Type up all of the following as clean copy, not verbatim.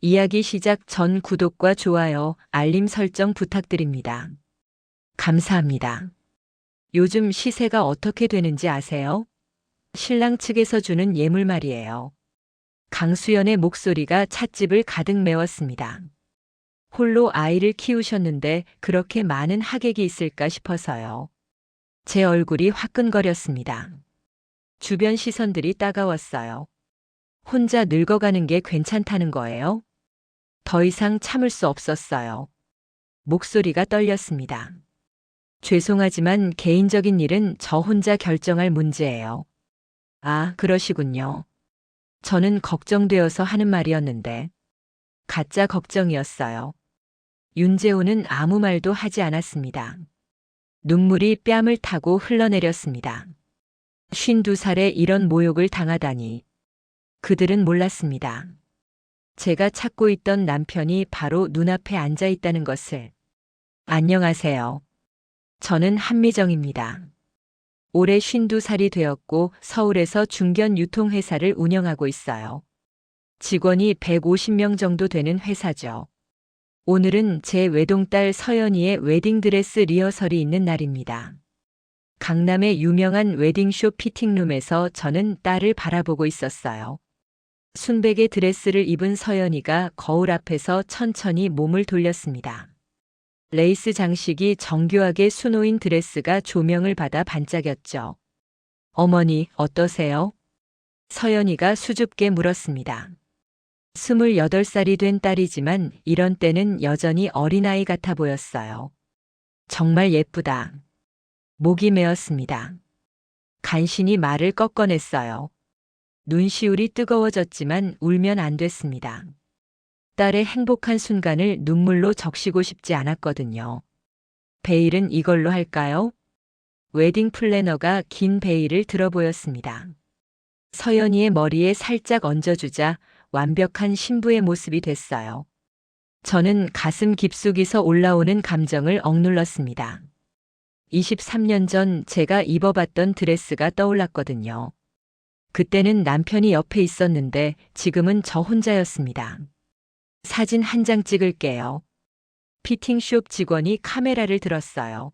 이야기 시작 전 구독과 좋아요, 알림 설정 부탁드립니다. 감사합니다. 요즘 시세가 어떻게 되는지 아세요? 신랑 측에서 주는 예물 말이에요. 강수연의 목소리가 찻집을 가득 메웠습니다. 홀로 아이를 키우셨는데 그렇게 많은 하객이 있을까 싶어서요. 제 얼굴이 화끈거렸습니다. 주변 시선들이 따가웠어요. 혼자 늙어가는 게 괜찮다는 거예요? 더 이상 참을 수 없었어요. 목소리가 떨렸습니다. 죄송하지만 개인적인 일은 저 혼자 결정할 문제예요. 아, 그러시군요. 저는 걱정되어서 하는 말이었는데. 가짜 걱정이었어요. 윤재호는 아무 말도 하지 않았습니다. 눈물이 뺨을 타고 흘러내렸습니다. 52살에 이런 모욕을 당하다니. 그들은 몰랐습니다. 제가 찾고 있던 남편이 바로 눈앞에 앉아 있다는 것을. 안녕하세요. 저는 한미정입니다. 올해 52살이 되었고 서울에서 중견 유통회사를 운영하고 있어요. 직원이 150명 정도 되는 회사죠. 오늘은 제 외동딸 서연이의 웨딩드레스 리허설이 있는 날입니다. 강남의 유명한 웨딩쇼 피팅룸에서 저는 딸을 바라보고 있었어요. 순백의 드레스를 입은 서연이가 거울 앞에서 천천히 몸을 돌렸습니다. 레이스 장식이 정교하게 수놓인 드레스가 조명을 받아 반짝였죠. 어머니, 어떠세요? 서연이가 수줍게 물었습니다. 28살이 된 딸이지만 이런 때는 여전히 어린아이 같아 보였어요. 정말 예쁘다. 목이 메었습니다. 간신히 말을 꺾어냈어요. 눈시울이 뜨거워졌지만 울면 안 됐습니다. 딸의 행복한 순간을 눈물로 적시고 싶지 않았거든요. 베일은 이걸로 할까요? 웨딩 플래너가 긴 베일을 들어 보였습니다. 서연이의 머리에 살짝 얹어주자 완벽한 신부의 모습이 됐어요. 저는 가슴 깊숙이서 올라오는 감정을 억눌렀습니다. 23년 전 제가 입어봤던 드레스가 떠올랐거든요. 그때는 남편이 옆에 있었는데 지금은 저 혼자였습니다. 사진 한 장 찍을게요. 피팅숍 직원이 카메라를 들었어요.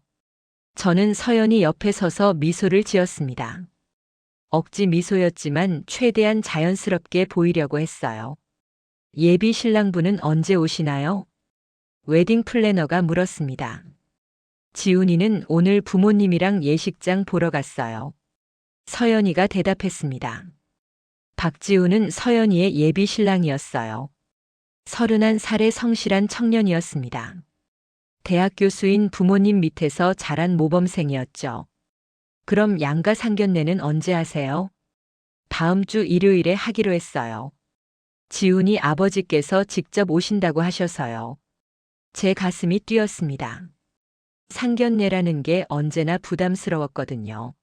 저는 서연이 옆에 서서 미소를 지었습니다. 억지 미소였지만 최대한 자연스럽게 보이려고 했어요. 예비 신랑분은 언제 오시나요? 웨딩 플래너가 물었습니다. 지훈이는 오늘 부모님이랑 예식장 보러 갔어요. 서연이가 대답했습니다. 박지훈은 서연이의 예비 신랑이었어요. 31살의 성실한 청년이었습니다. 대학 교수인 부모님 밑에서 자란 모범생이었죠. 그럼 양가 상견례는 언제 하세요? 다음 주 일요일에 하기로 했어요. 지훈이 아버지께서 직접 오신다고 하셔서요. 제 가슴이 뛰었습니다. 상견례라는 게 언제나 부담스러웠거든요.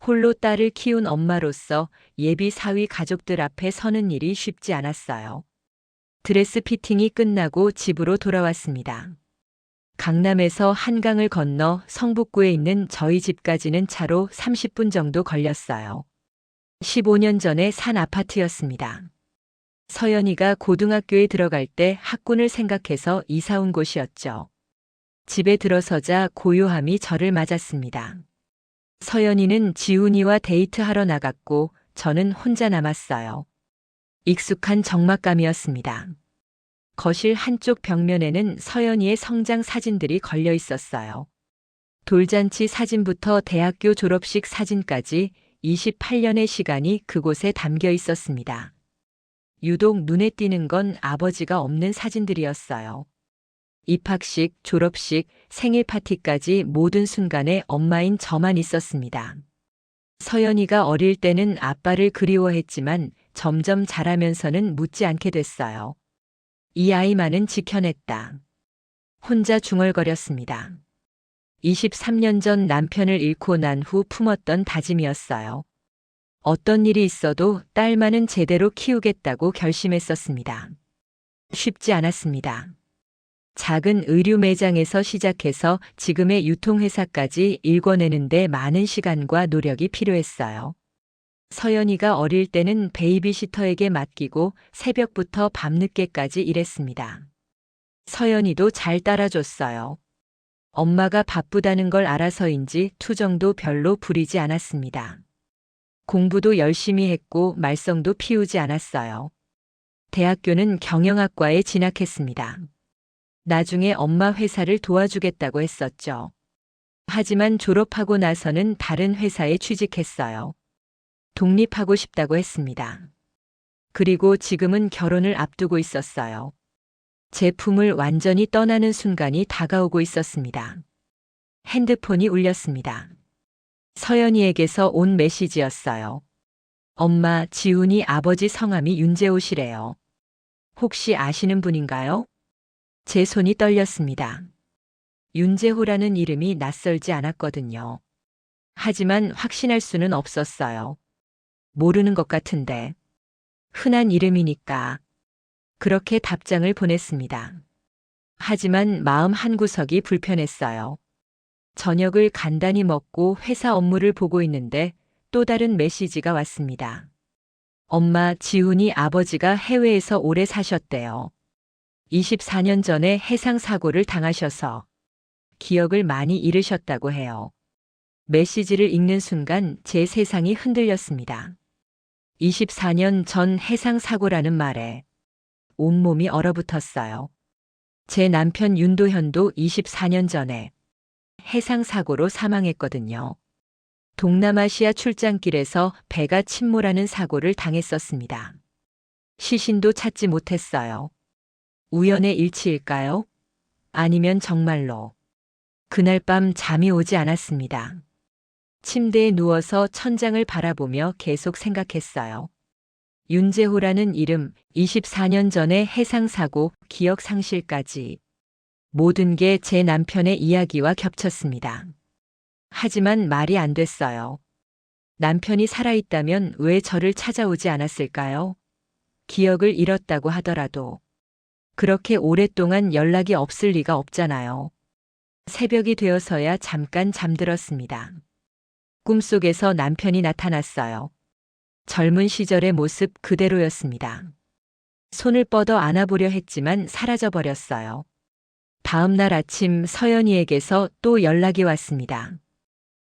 홀로 딸을 키운 엄마로서 예비 사위 가족들 앞에 서는 일이 쉽지 않았어요. 드레스 피팅이 끝나고 집으로 돌아왔습니다. 강남에서 한강을 건너 성북구에 있는 저희 집까지는 차로 30분 정도 걸렸어요. 15년 전에 산 아파트였습니다. 서연이가 고등학교에 들어갈 때 학군을 생각해서 이사 온 곳이었죠. 집에 들어서자 고요함이 저를 맞았습니다. 서연이는 지훈이와 데이트하러 나갔고 저는 혼자 남았어요. 익숙한 적막감이었습니다. 거실 한쪽 벽면에는 서연이의 성장 사진들이 걸려 있었어요. 돌잔치 사진부터 대학교 졸업식 사진까지 28년의 시간이 그곳에 담겨 있었습니다. 유독 눈에 띄는 건 아버지가 없는 사진들이었어요. 입학식, 졸업식, 생일 파티까지 모든 순간에 엄마인 저만 있었습니다. 서연이가 어릴 때는 아빠를 그리워했지만 점점 자라면서는 묻지 않게 됐어요. 이 아이만은 지켜냈다. 혼자 중얼거렸습니다. 23년 전 남편을 잃고 난 후 품었던 다짐이었어요. 어떤 일이 있어도 딸만은 제대로 키우겠다고 결심했었습니다. 쉽지 않았습니다. 작은 의류 매장에서 시작해서 지금의 유통회사까지 일궈내는데 많은 시간과 노력이 필요했어요. 서연이가 어릴 때는 베이비시터에게 맡기고 새벽부터 밤늦게까지 일했습니다. 서연이도 잘 따라줬어요. 엄마가 바쁘다는 걸 알아서인지 투정도 별로 부리지 않았습니다. 공부도 열심히 했고 말썽도 피우지 않았어요. 대학교는 경영학과에 진학했습니다. 나중에 엄마 회사를 도와주겠다고 했었죠. 하지만 졸업하고 나서는 다른 회사에 취직했어요. 독립하고 싶다고 했습니다. 그리고 지금은 결혼을 앞두고 있었어요. 제품을 완전히 떠나는 순간이 다가오고 있었습니다. 핸드폰이 울렸습니다. 서연이에게서 온 메시지였어요. 엄마, 지훈이 아버지 성함이 윤재호시래요. 혹시 아시는 분인가요? 제 손이 떨렸습니다. 윤재호라는 이름이 낯설지 않았거든요. 하지만 확신할 수는 없었어요. 모르는 것 같은데. 흔한 이름이니까. 그렇게 답장을 보냈습니다. 하지만 마음 한구석이 불편했어요. 저녁을 간단히 먹고 회사 업무를 보고 있는데 또 다른 메시지가 왔습니다. 엄마, 지훈이 아버지가 해외에서 오래 사셨대요. 24년 전에 해상 사고를 당하셔서 기억을 많이 잃으셨다고 해요. 메시지를 읽는 순간 제 세상이 흔들렸습니다. 24년 전 해상 사고라는 말에 온몸이 얼어붙었어요. 제 남편 윤도현도 24년 전에 해상 사고로 사망했거든요. 동남아시아 출장길에서 배가 침몰하는 사고를 당했었습니다. 시신도 찾지 못했어요. 우연의 일치일까요? 아니면 정말로. 그날 밤 잠이 오지 않았습니다. 침대에 누워서 천장을 바라보며 계속 생각했어요. 윤재호라는 이름, 24년 전의 해상사고, 기억 상실까지. 모든 게 제 남편의 이야기와 겹쳤습니다. 하지만 말이 안 됐어요. 남편이 살아있다면 왜 저를 찾아오지 않았을까요? 기억을 잃었다고 하더라도. 그렇게 오랫동안 연락이 없을 리가 없잖아요. 새벽이 되어서야 잠깐 잠들었습니다. 꿈속에서 남편이 나타났어요. 젊은 시절의 모습 그대로였습니다. 손을 뻗어 안아보려 했지만 사라져버렸어요. 다음 날 아침 서연이에게서 또 연락이 왔습니다.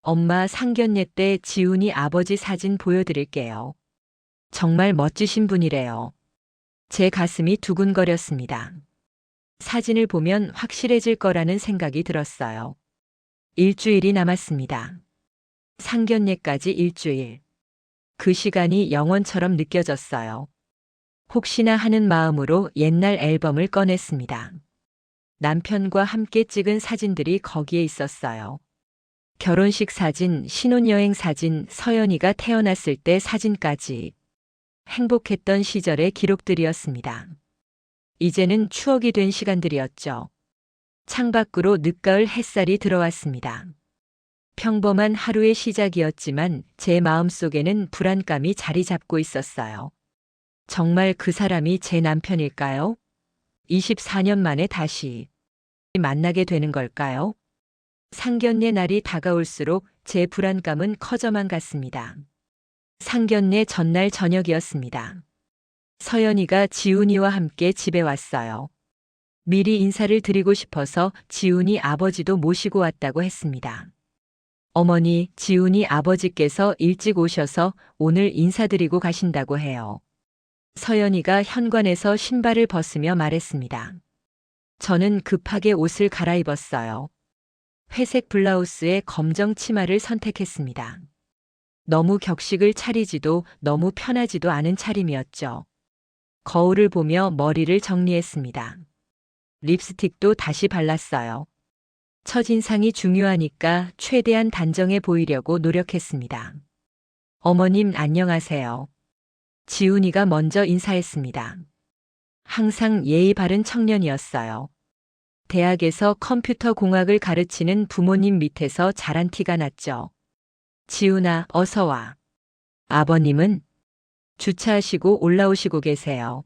엄마, 상견례 때 지훈이 아버지 사진 보여드릴게요. 정말 멋지신 분이래요. 제 가슴이 두근거렸습니다. 사진을 보면 확실해질 거라는 생각이 들었어요. 일주일이 남았습니다. 상견례까지 일주일. 그 시간이 영원처럼 느껴졌어요. 혹시나 하는 마음으로 옛날 앨범을 꺼냈습니다. 남편과 함께 찍은 사진들이 거기에 있었어요. 결혼식 사진, 신혼여행 사진, 서연이가 태어났을 때 사진까지. 행복했던 시절의 기록들이었습니다. 이제는 추억이 된 시간들이었죠. 창밖으로 늦가을 햇살이 들어왔습니다. 평범한 하루의 시작이었지만 제 마음속에는 불안감이 자리 잡고 있었어요. 정말 그 사람이 제 남편일까요? 24년 만에 다시 만나게 되는 걸까요? 상견례 날이 다가올수록 제 불안감은 커져만 갔습니다. 상견례 전날 저녁이었습니다. 서연이가 지훈이와 함께 집에 왔어요. 미리 인사를 드리고 싶어서 지훈이 아버지도 모시고 왔다고 했습니다. 어머니, 지훈이 아버지께서 일찍 오셔서 오늘 인사드리고 가신다고 해요. 서연이가 현관에서 신발을 벗으며 말했습니다. 저는 급하게 옷을 갈아입었어요. 회색 블라우스에 검정 치마를 선택했습니다. 너무 격식을 차리지도 너무 편하지도 않은 차림이었죠. 거울을 보며 머리를 정리했습니다. 립스틱도 다시 발랐어요. 첫인상이 중요하니까 최대한 단정해 보이려고 노력했습니다. 어머님 안녕하세요. 지훈이가 먼저 인사했습니다. 항상 예의 바른 청년이었어요. 대학에서 컴퓨터 공학을 가르치는 부모님 밑에서 자란 티가 났죠. 지훈아, 어서 와. 아버님은? 주차하시고 올라오시고 계세요.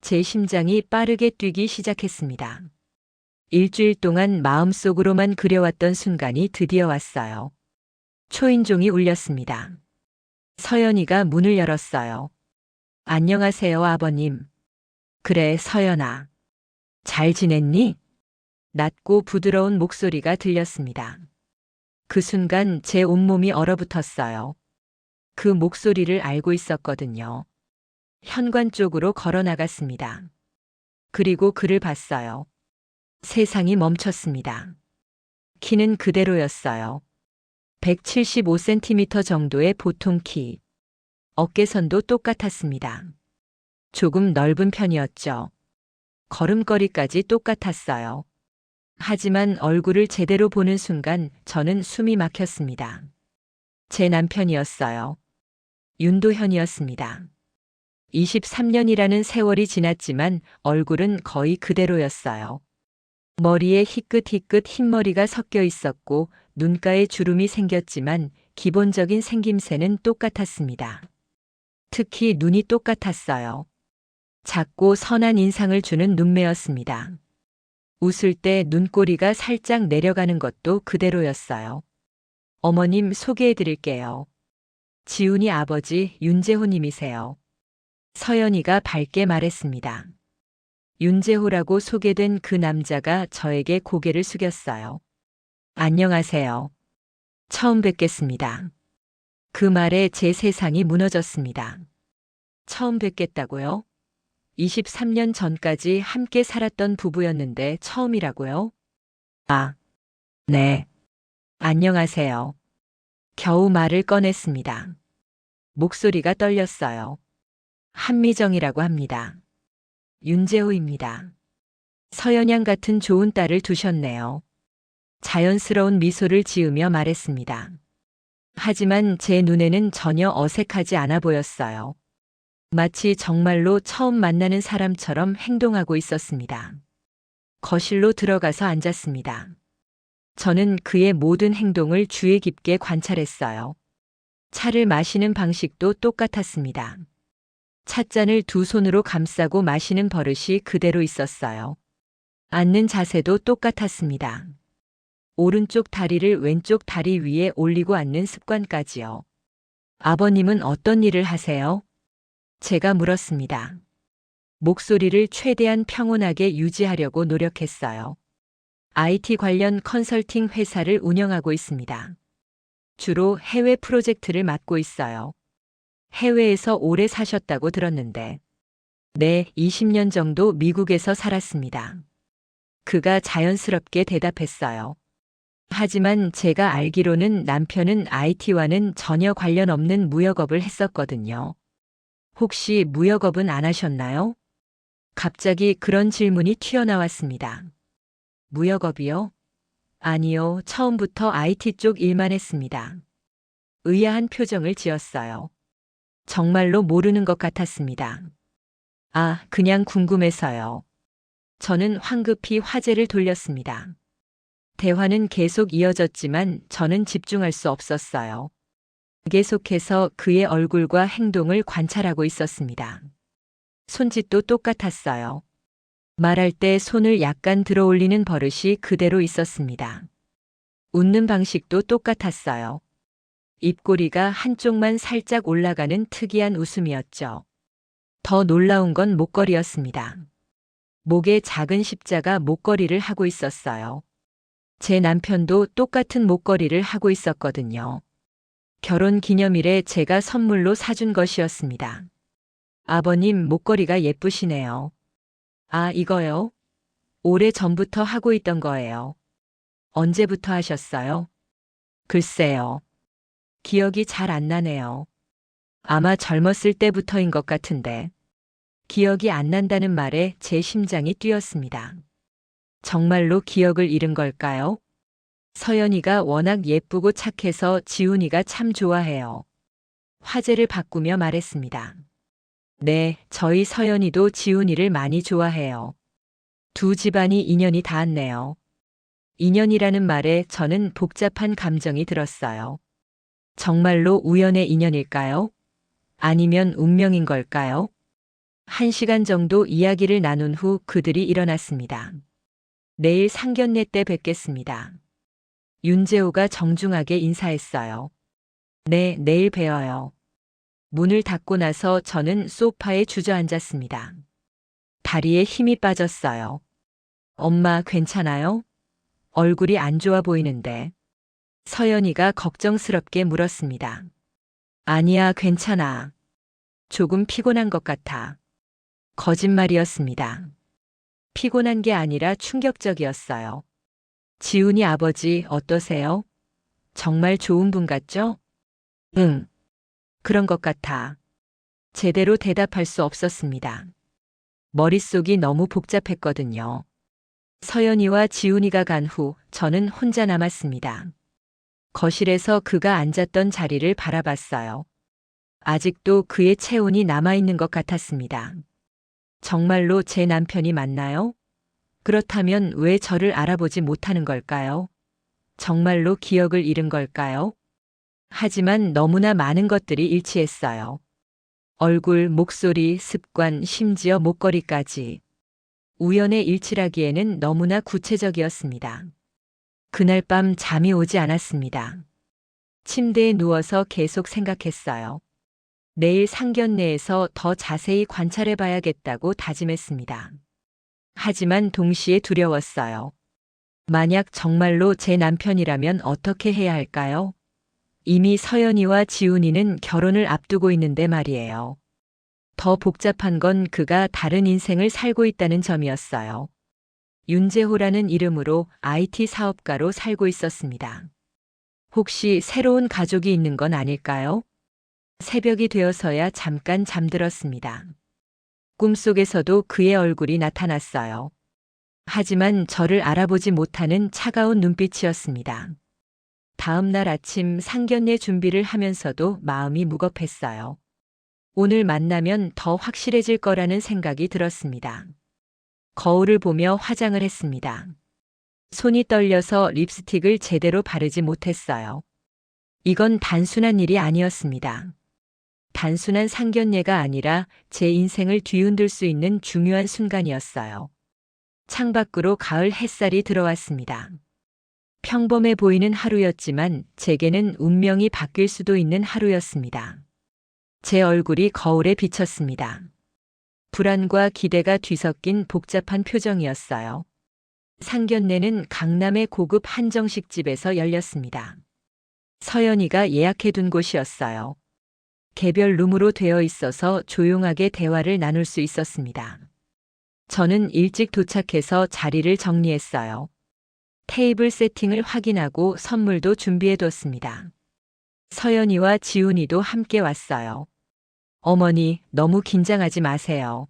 제 심장이 빠르게 뛰기 시작했습니다. 일주일 동안 마음속으로만 그려왔던 순간이 드디어 왔어요. 초인종이 울렸습니다. 서연이가 문을 열었어요. 안녕하세요, 아버님. 그래, 서연아. 잘 지냈니? 낮고 부드러운 목소리가 들렸습니다. 그 순간 제 온몸이 얼어붙었어요. 그 목소리를 알고 있었거든요. 현관 쪽으로 걸어 나갔습니다. 그리고 그를 봤어요. 세상이 멈췄습니다. 키는 그대로였어요. 175cm 정도의 보통 키. 어깨선도 똑같았습니다. 조금 넓은 편이었죠. 걸음걸이까지 똑같았어요. 하지만 얼굴을 제대로 보는 순간 저는 숨이 막혔습니다. 제 남편이었어요. 윤도현이었습니다. 23년이라는 세월이 지났지만 얼굴은 거의 그대로였어요. 머리에 희끗희끗 흰머리가 섞여 있었고 눈가에 주름이 생겼지만 기본적인 생김새는 똑같았습니다. 특히 눈이 똑같았어요. 작고 선한 인상을 주는 눈매였습니다. 웃을 때 눈꼬리가 살짝 내려가는 것도 그대로였어요. 어머님 소개해 드릴게요. 지훈이 아버지 윤재호님이세요. 서연이가 밝게 말했습니다. 윤재호라고 소개된 그 남자가 저에게 고개를 숙였어요. 안녕하세요. 처음 뵙겠습니다. 그 말에 제 세상이 무너졌습니다. 처음 뵙겠다고요? 23년 전까지 함께 살았던 부부였는데 처음이라고요? 아, 네. 안녕하세요. 겨우 말을 꺼냈습니다. 목소리가 떨렸어요. 한미정이라고 합니다. 윤재호입니다. 서연양 같은 좋은 딸을 두셨네요. 자연스러운 미소를 지으며 말했습니다. 하지만 제 눈에는 전혀 어색하지 않아 보였어요. 마치 정말로 처음 만나는 사람처럼 행동하고 있었습니다. 거실로 들어가서 앉았습니다. 저는 그의 모든 행동을 주의 깊게 관찰했어요. 차를 마시는 방식도 똑같았습니다. 찻잔을 두 손으로 감싸고 마시는 버릇이 그대로 있었어요. 앉는 자세도 똑같았습니다. 오른쪽 다리를 왼쪽 다리 위에 올리고 앉는 습관까지요. 아버님은 어떤 일을 하세요? 제가 물었습니다. 목소리를 최대한 평온하게 유지하려고 노력했어요. IT 관련 컨설팅 회사를 운영하고 있습니다. 주로 해외 프로젝트를 맡고 있어요. 해외에서 오래 사셨다고 들었는데. 네, 20년 정도 미국에서 살았습니다. 그가 자연스럽게 대답했어요. 하지만 제가 알기로는 남편은 IT와는 전혀 관련 없는 무역업을 했었거든요. 혹시 무역업은 안 하셨나요? 갑자기 그런 질문이 튀어나왔습니다. 무역업이요? 아니요, 처음부터 IT 쪽 일만 했습니다. 의아한 표정을 지었어요. 정말로 모르는 것 같았습니다. 아, 그냥 궁금해서요. 저는 황급히 화제를 돌렸습니다. 대화는 계속 이어졌지만 저는 집중할 수 없었어요. 계속해서 그의 얼굴과 행동을 관찰하고 있었습니다. 손짓도 똑같았어요. 말할 때 손을 약간 들어 올리는 버릇이 그대로 있었습니다. 웃는 방식도 똑같았어요. 입꼬리가 한쪽만 살짝 올라가는 특이한 웃음이었죠. 더 놀라운 건 목걸이였습니다. 목에 작은 십자가 목걸이를 하고 있었어요. 제 남편도 똑같은 목걸이를 하고 있었거든요. 결혼 기념일에 제가 선물로 사준 것이었습니다. 아버님 목걸이가 예쁘시네요. 아, 이거요? 오래 전부터 하고 있던 거예요. 언제부터 하셨어요? 글쎄요. 기억이 잘 안 나네요. 아마 젊었을 때부터인 것 같은데. 기억이 안 난다는 말에 제 심장이 뛰었습니다. 정말로 기억을 잃은 걸까요? 서연이가 워낙 예쁘고 착해서 지훈이가 참 좋아해요. 화제를 바꾸며 말했습니다. 네, 저희 서연이도 지훈이를 많이 좋아해요. 두 집안이 인연이 닿았네요. 인연이라는 말에 저는 복잡한 감정이 들었어요. 정말로 우연의 인연일까요? 아니면 운명인 걸까요? 1시간 정도 이야기를 나눈 후 그들이 일어났습니다. 내일 상견례 때 뵙겠습니다. 윤재호가 정중하게 인사했어요. 네, 내일 봬요. 문을 닫고 나서 저는 소파에 주저앉았습니다. 다리에 힘이 빠졌어요. 엄마 괜찮아요? 얼굴이 안 좋아 보이는데. 서연이가 걱정스럽게 물었습니다. 아니야, 괜찮아. 조금 피곤한 것 같아. 거짓말이었습니다. 피곤한 게 아니라 충격적이었어요. 지훈이 아버지 어떠세요? 정말 좋은 분 같죠? 응, 그런 것 같아. 제대로 대답할 수 없었습니다. 머릿속이 너무 복잡했거든요. 서연이와 지훈이가 간 후 저는 혼자 남았습니다. 거실에서 그가 앉았던 자리를 바라봤어요. 아직도 그의 체온이 남아있는 것 같았습니다. 정말로 제 남편이 맞나요? 그렇다면 왜 저를 알아보지 못하는 걸까요? 정말로 기억을 잃은 걸까요? 하지만 너무나 많은 것들이 일치했어요. 얼굴, 목소리, 습관, 심지어 목걸이까지. 우연의 일치라기에는 너무나 구체적이었습니다. 그날 밤 잠이 오지 않았습니다. 침대에 누워서 계속 생각했어요. 내일 상견례에서 더 자세히 관찰해 봐야겠다고 다짐했습니다. 하지만 동시에 두려웠어요. 만약 정말로 제 남편이라면 어떻게 해야 할까요? 이미 서연이와 지훈이는 결혼을 앞두고 있는데 말이에요. 더 복잡한 건 그가 다른 인생을 살고 있다는 점이었어요. 윤재호라는 이름으로 IT 사업가로 살고 있었습니다. 혹시 새로운 가족이 있는 건 아닐까요? 새벽이 되어서야 잠깐 잠들었습니다. 꿈속에서도 그의 얼굴이 나타났어요. 하지만 저를 알아보지 못하는 차가운 눈빛이었습니다. 다음 날 아침 상견례 준비를 하면서도 마음이 무겁했어요. 오늘 만나면 더 확실해질 거라는 생각이 들었습니다. 거울을 보며 화장을 했습니다. 손이 떨려서 립스틱을 제대로 바르지 못했어요. 이건 단순한 일이 아니었습니다. 단순한 상견례가 아니라 제 인생을 뒤흔들 수 있는 중요한 순간이었어요. 창밖으로 가을 햇살이 들어왔습니다. 평범해 보이는 하루였지만 제게는 운명이 바뀔 수도 있는 하루였습니다. 제 얼굴이 거울에 비쳤습니다. 불안과 기대가 뒤섞인 복잡한 표정이었어요. 상견례는 강남의 고급 한정식 집에서 열렸습니다. 서연이가 예약해둔 곳이었어요. 개별 룸으로 되어 있어서 조용하게 대화를 나눌 수 있었습니다. 저는 일찍 도착해서 자리를 정리했어요. 테이블 세팅을 확인하고 선물도 준비해뒀습니다. 서연이와 지훈이도 함께 왔어요. 어머니, 너무 긴장하지 마세요.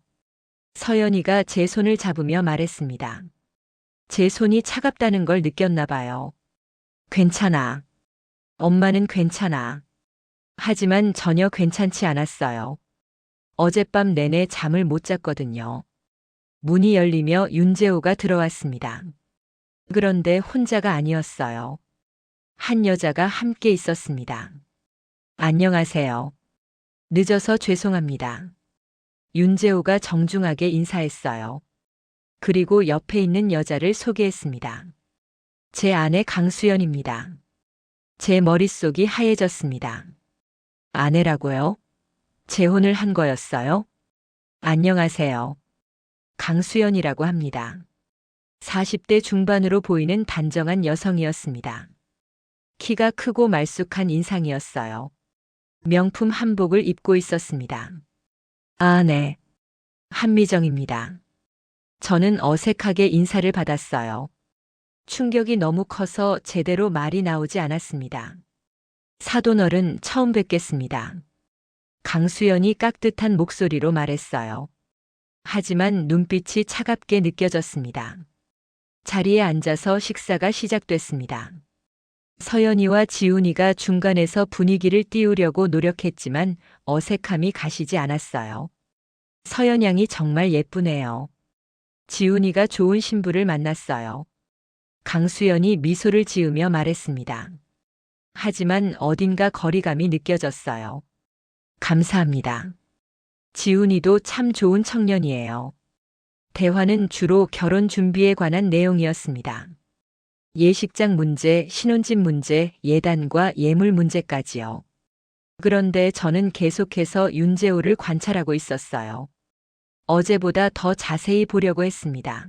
서연이가 제 손을 잡으며 말했습니다. 제 손이 차갑다는 걸 느꼈나 봐요. 괜찮아. 엄마는 괜찮아. 하지만 전혀 괜찮지 않았어요. 어젯밤 내내 잠을 못 잤거든요. 문이 열리며 윤재호가 들어왔습니다. 그런데 혼자가 아니었어요. 한 여자가 함께 있었습니다. 안녕하세요. 늦어서 죄송합니다. 윤재호가 정중하게 인사했어요. 그리고 옆에 있는 여자를 소개했습니다. 제 아내 강수연입니다. 제 머릿속이 하얘졌습니다. 아내라고요? 재혼을 한 거였어요? 안녕하세요. 강수연이라고 합니다. 40대 중반으로 보이는 단정한 여성이었습니다. 키가 크고 말쑥한 인상이었어요. 명품 한복을 입고 있었습니다. 아, 네. 한미정입니다. 저는 어색하게 인사를 받았어요. 충격이 너무 커서 제대로 말이 나오지 않았습니다. 사돈어른 처음 뵙겠습니다. 강수연이 깍듯한 목소리로 말했어요. 하지만 눈빛이 차갑게 느껴졌습니다. 자리에 앉아서 식사가 시작됐습니다. 서연이와 지훈이가 중간에서 분위기를 띄우려고 노력했지만 어색함이 가시지 않았어요. 서연 양이 정말 예쁘네요. 지훈이가 좋은 신부를 만났어요. 강수연이 미소를 지으며 말했습니다. 하지만 어딘가 거리감이 느껴졌어요. 감사합니다. 지훈이도 참 좋은 청년이에요. 대화는 주로 결혼 준비에 관한 내용이었습니다. 예식장 문제, 신혼집 문제, 예단과 예물 문제까지요. 그런데 저는 계속해서 윤재호를 관찰하고 있었어요. 어제보다 더 자세히 보려고 했습니다.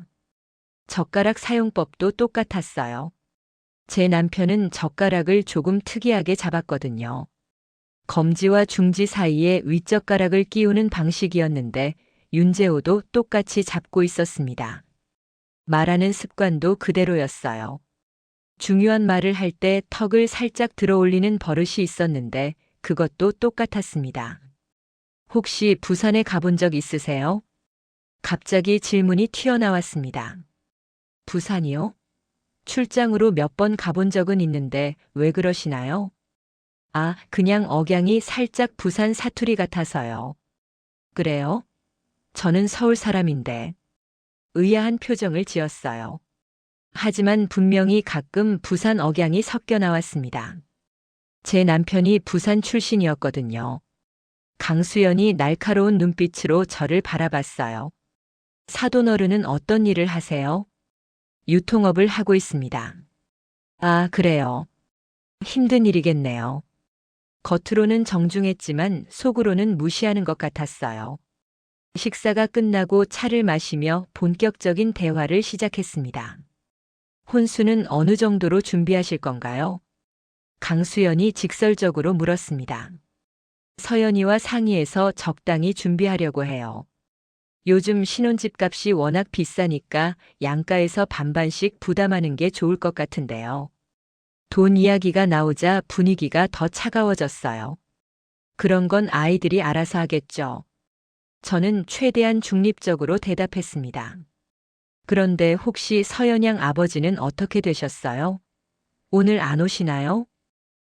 젓가락 사용법도 똑같았어요. 제 남편은 젓가락을 조금 특이하게 잡았거든요. 검지와 중지 사이에 윗젓가락을 끼우는 방식이었는데 윤재호도 똑같이 잡고 있었습니다. 말하는 습관도 그대로였어요. 중요한 말을 할 때 턱을 살짝 들어 올리는 버릇이 있었는데 그것도 똑같았습니다. 혹시 부산에 가본 적 있으세요? 갑자기 질문이 튀어나왔습니다. 부산이요? 출장으로 몇 번 가본 적은 있는데 왜 그러시나요? 아, 그냥 억양이 살짝 부산 사투리 같아서요. 그래요? 저는 서울 사람인데. 의아한 표정을 지었어요. 하지만 분명히 가끔 부산 억양이 섞여 나왔습니다. 제 남편이 부산 출신이었거든요. 강수연이 날카로운 눈빛으로 저를 바라봤어요. 사돈어른은 어떤 일을 하세요? 유통업을 하고 있습니다. 아, 그래요. 힘든 일이겠네요. 겉으로는 정중했지만 속으로는 무시하는 것 같았어요. 식사가 끝나고 차를 마시며 본격적인 대화를 시작했습니다. 혼수는 어느 정도로 준비하실 건가요? 강수연이 직설적으로 물었습니다. 서연이와 상의해서 적당히 준비하려고 해요. 요즘 신혼집 값이 워낙 비싸니까 양가에서 반반씩 부담하는 게 좋을 것 같은데요. 돈 이야기가 나오자 분위기가 더 차가워졌어요. 그런 건 아이들이 알아서 하겠죠. 저는 최대한 중립적으로 대답했습니다. 그런데 혹시 서연양 아버지는 어떻게 되셨어요? 오늘 안 오시나요?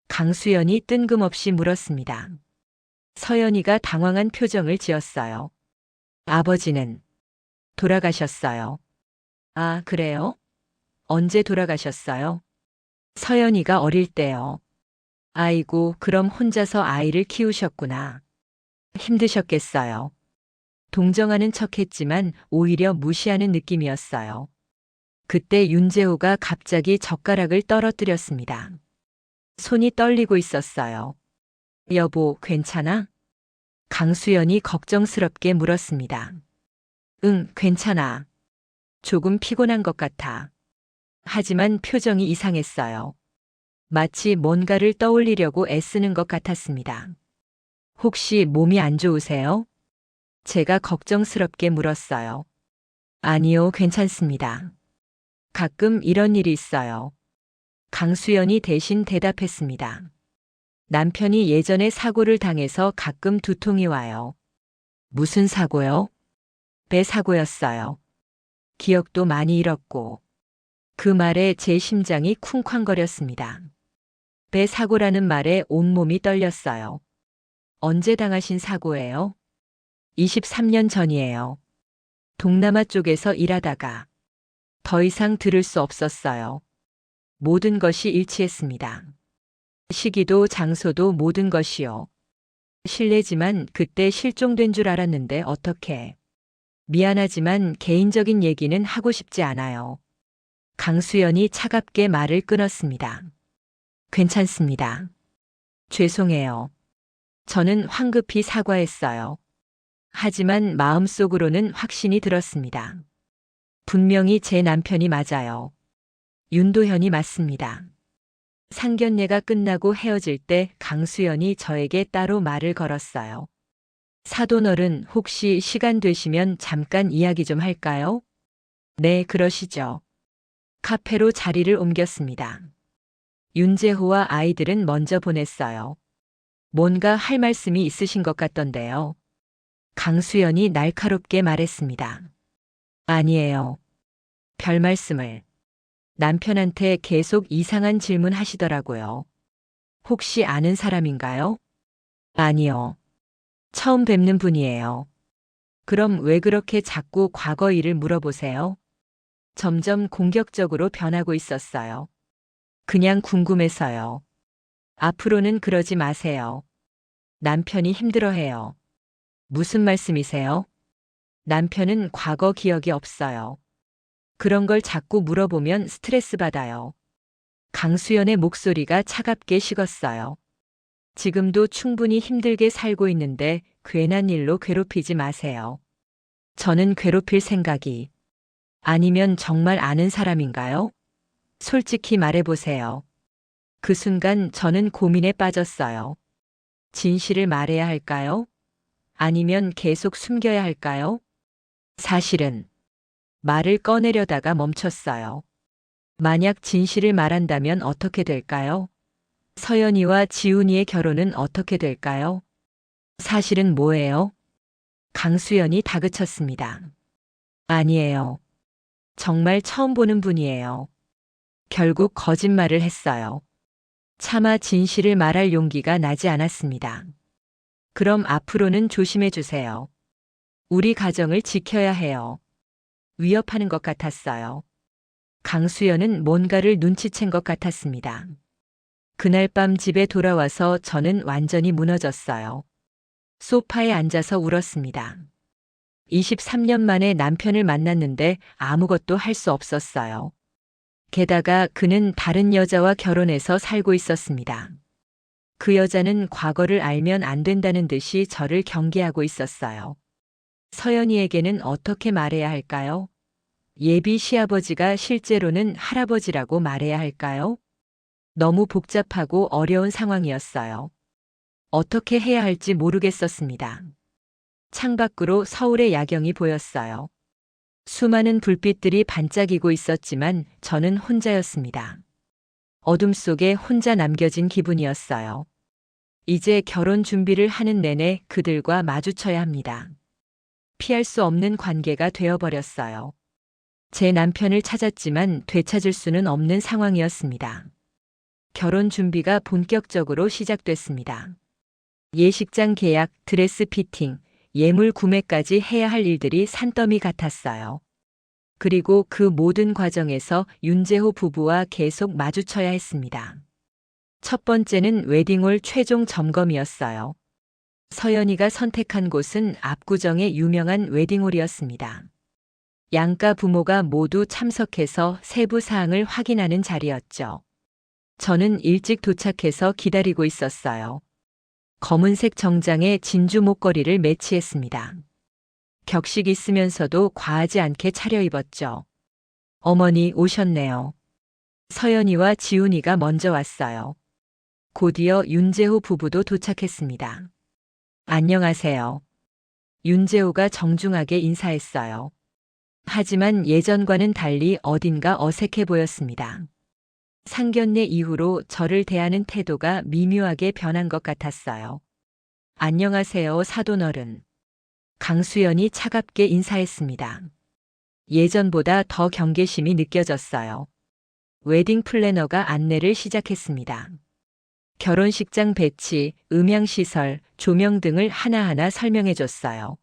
강수연이 뜬금없이 물었습니다. 서연이가 당황한 표정을 지었어요. 아버지는 돌아가셨어요. 아, 그래요? 언제 돌아가셨어요? 서연이가 어릴 때요. 아이고, 그럼 혼자서 아이를 키우셨구나. 힘드셨겠어요. 동정하는 척했지만 오히려 무시하는 느낌이었어요. 그때 윤재호가 갑자기 젓가락을 떨어뜨렸습니다. 손이 떨리고 있었어요. 여보, 괜찮아? 강수연이 걱정스럽게 물었습니다. 응, 괜찮아. 조금 피곤한 것 같아. 하지만 표정이 이상했어요. 마치 뭔가를 떠올리려고 애쓰는 것 같았습니다. 혹시 몸이 안 좋으세요? 제가 걱정스럽게 물었어요. 아니요, 괜찮습니다. 가끔 이런 일이 있어요. 강수연이 대신 대답했습니다. 남편이 예전에 사고를 당해서 가끔 두통이 와요. 무슨 사고요? 배 사고였어요. 기억도 많이 잃었고. 그 말에 제 심장이 쿵쾅거렸습니다. 배 사고라는 말에 온몸이 떨렸어요. 언제 당하신 사고예요? 23년 전이에요. 동남아 쪽에서 일하다가 더 이상 들을 수 없었어요. 모든 것이 일치했습니다. 시기도 장소도 모든 것이요. 실례지만 그때 실종된 줄 알았는데 어떻게. 미안하지만 개인적인 얘기는 하고 싶지 않아요. 강수연이 차갑게 말을 끊었습니다. 괜찮습니다. 죄송해요. 저는 황급히 사과했어요. 하지만 마음속으로는 확신이 들었습니다. 분명히 제 남편이 맞아요. 윤도현이 맞습니다. 상견례가 끝나고 헤어질 때 강수연이 저에게 따로 말을 걸었어요. 사돈어른, 혹시 시간 되시면 잠깐 이야기 좀 할까요? 네, 그러시죠. 카페로 자리를 옮겼습니다. 윤재호와 아이들은 먼저 보냈어요. 뭔가 할 말씀이 있으신 것 같던데요. 강수연이 날카롭게 말했습니다. 아니에요. 별 말씀을. 남편한테 계속 이상한 질문 하시더라고요. 혹시 아는 사람인가요? 아니요. 처음 뵙는 분이에요. 그럼 왜 그렇게 자꾸 과거 일을 물어보세요? 점점 공격적으로 변하고 있었어요. 그냥 궁금해서요. 앞으로는 그러지 마세요. 남편이 힘들어해요. 무슨 말씀이세요? 남편은 과거 기억이 없어요. 그런 걸 자꾸 물어보면 스트레스 받아요. 강수연의 목소리가 차갑게 식었어요. 지금도 충분히 힘들게 살고 있는데 괜한 일로 괴롭히지 마세요. 저는 괴롭힐 생각이 아니면 정말 아는 사람인가요? 솔직히 말해보세요. 그 순간 저는 고민에 빠졌어요. 진실을 말해야 할까요? 아니면 계속 숨겨야 할까요? 사실은 말을 꺼내려다가 멈췄어요. 만약 진실을 말한다면 어떻게 될까요? 서연이와 지훈이의 결혼은 어떻게 될까요? 사실은 뭐예요? 강수연이 다그쳤습니다. 아니에요. 정말 처음 보는 분이에요. 결국 거짓말을 했어요. 차마 진실을 말할 용기가 나지 않았습니다. 그럼 앞으로는 조심해 주세요. 우리 가정을 지켜야 해요. 위협하는 것 같았어요. 강수연은 뭔가를 눈치챈 것 같았습니다. 그날 밤 집에 돌아와서 저는 완전히 무너졌어요. 소파에 앉아서 울었습니다. 23년 만에 남편을 만났는데 아무것도 할 수 없었어요. 게다가 그는 다른 여자와 결혼해서 살고 있었습니다. 그 여자는 과거를 알면 안 된다는 듯이 저를 경계하고 있었어요. 서연이에게는 어떻게 말해야 할까요? 예비 시아버지가 실제로는 할아버지라고 말해야 할까요? 너무 복잡하고 어려운 상황이었어요. 어떻게 해야 할지 모르겠었습니다. 창밖으로 서울의 야경이 보였어요. 수많은 불빛들이 반짝이고 있었지만 저는 혼자였습니다. 어둠 속에 혼자 남겨진 기분이었어요. 이제 결혼 준비를 하는 내내 그들과 마주쳐야 합니다. 피할 수 없는 관계가 되어버렸어요. 제 남편을 찾았지만 되찾을 수는 없는 상황이었습니다. 결혼 준비가 본격적으로 시작됐습니다. 예식장 계약, 드레스 피팅, 예물 구매까지 해야 할 일들이 산더미 같았어요. 그리고 그 모든 과정에서 윤재호 부부와 계속 마주쳐야 했습니다. 첫 번째는 웨딩홀 최종 점검이었어요. 서연이가 선택한 곳은 압구정의 유명한 웨딩홀이었습니다. 양가 부모가 모두 참석해서 세부 사항을 확인하는 자리였죠. 저는 일찍 도착해서 기다리고 있었어요. 검은색 정장에 진주 목걸이를 매치했습니다. 격식 있으면서도 과하지 않게 차려입었죠. 어머니 오셨네요. 서연이와 지훈이가 먼저 왔어요. 곧이어 윤재호 부부도 도착했습니다. 안녕하세요. 윤재호가 정중하게 인사했어요. 하지만 예전과는 달리 어딘가 어색해 보였습니다. 상견례 이후로 저를 대하는 태도가 미묘하게 변한 것 같았어요. 안녕하세요, 사돈어른. 강수연이 차갑게 인사했습니다. 예전보다 더 경계심이 느껴졌어요. 웨딩 플래너가 안내를 시작했습니다. 결혼식장 배치, 음향시설, 조명 등을 하나하나 설명해줬어요.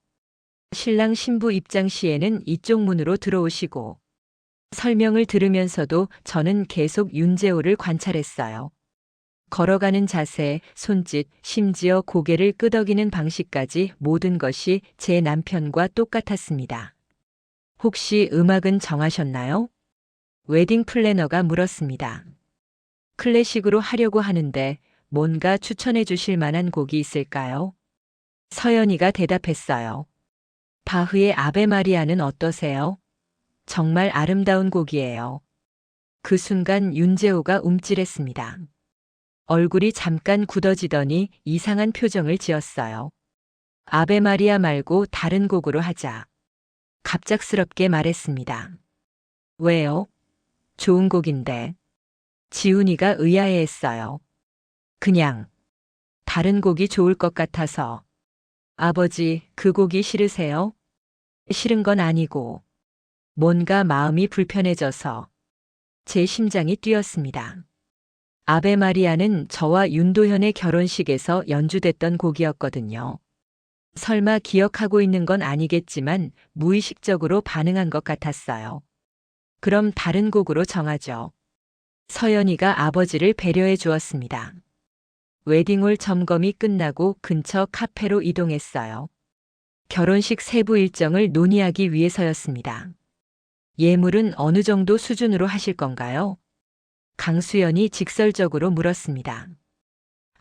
신랑 신부 입장 시에는 이쪽 문으로 들어오시고, 설명을 들으면서도 저는 계속 윤재호를 관찰했어요. 걸어가는 자세, 손짓, 심지어 고개를 끄덕이는 방식까지 모든 것이 제 남편과 똑같았습니다. 혹시 음악은 정하셨나요? 웨딩 플래너가 물었습니다. 클래식으로 하려고 하는데 뭔가 추천해 주실 만한 곡이 있을까요? 서연이가 대답했어요. 바흐의 아베 마리아는 어떠세요? 정말 아름다운 곡이에요. 그 순간 윤재호가 움찔했습니다. 얼굴이 잠깐 굳어지더니 이상한 표정을 지었어요. 아베 마리아 말고 다른 곡으로 하자. 갑작스럽게 말했습니다. 왜요? 좋은 곡인데. 지훈이가 의아해했어요. 그냥 다른 곡이 좋을 것 같아서. 아버지, 그 곡이 싫으세요? 싫은 건 아니고 뭔가 마음이 불편해져서 제 심장이 뛰었습니다. 아베 마리아는 저와 윤도현의 결혼식에서 연주됐던 곡이었거든요. 설마 기억하고 있는 건 아니겠지만 무의식적으로 반응한 것 같았어요. 그럼 다른 곡으로 정하죠. 서연이가 아버지를 배려해 주었습니다. 웨딩홀 점검이 끝나고 근처 카페로 이동했어요. 결혼식 세부 일정을 논의하기 위해서였습니다. 예물은 어느 정도 수준으로 하실 건가요? 강수연이 직설적으로 물었습니다.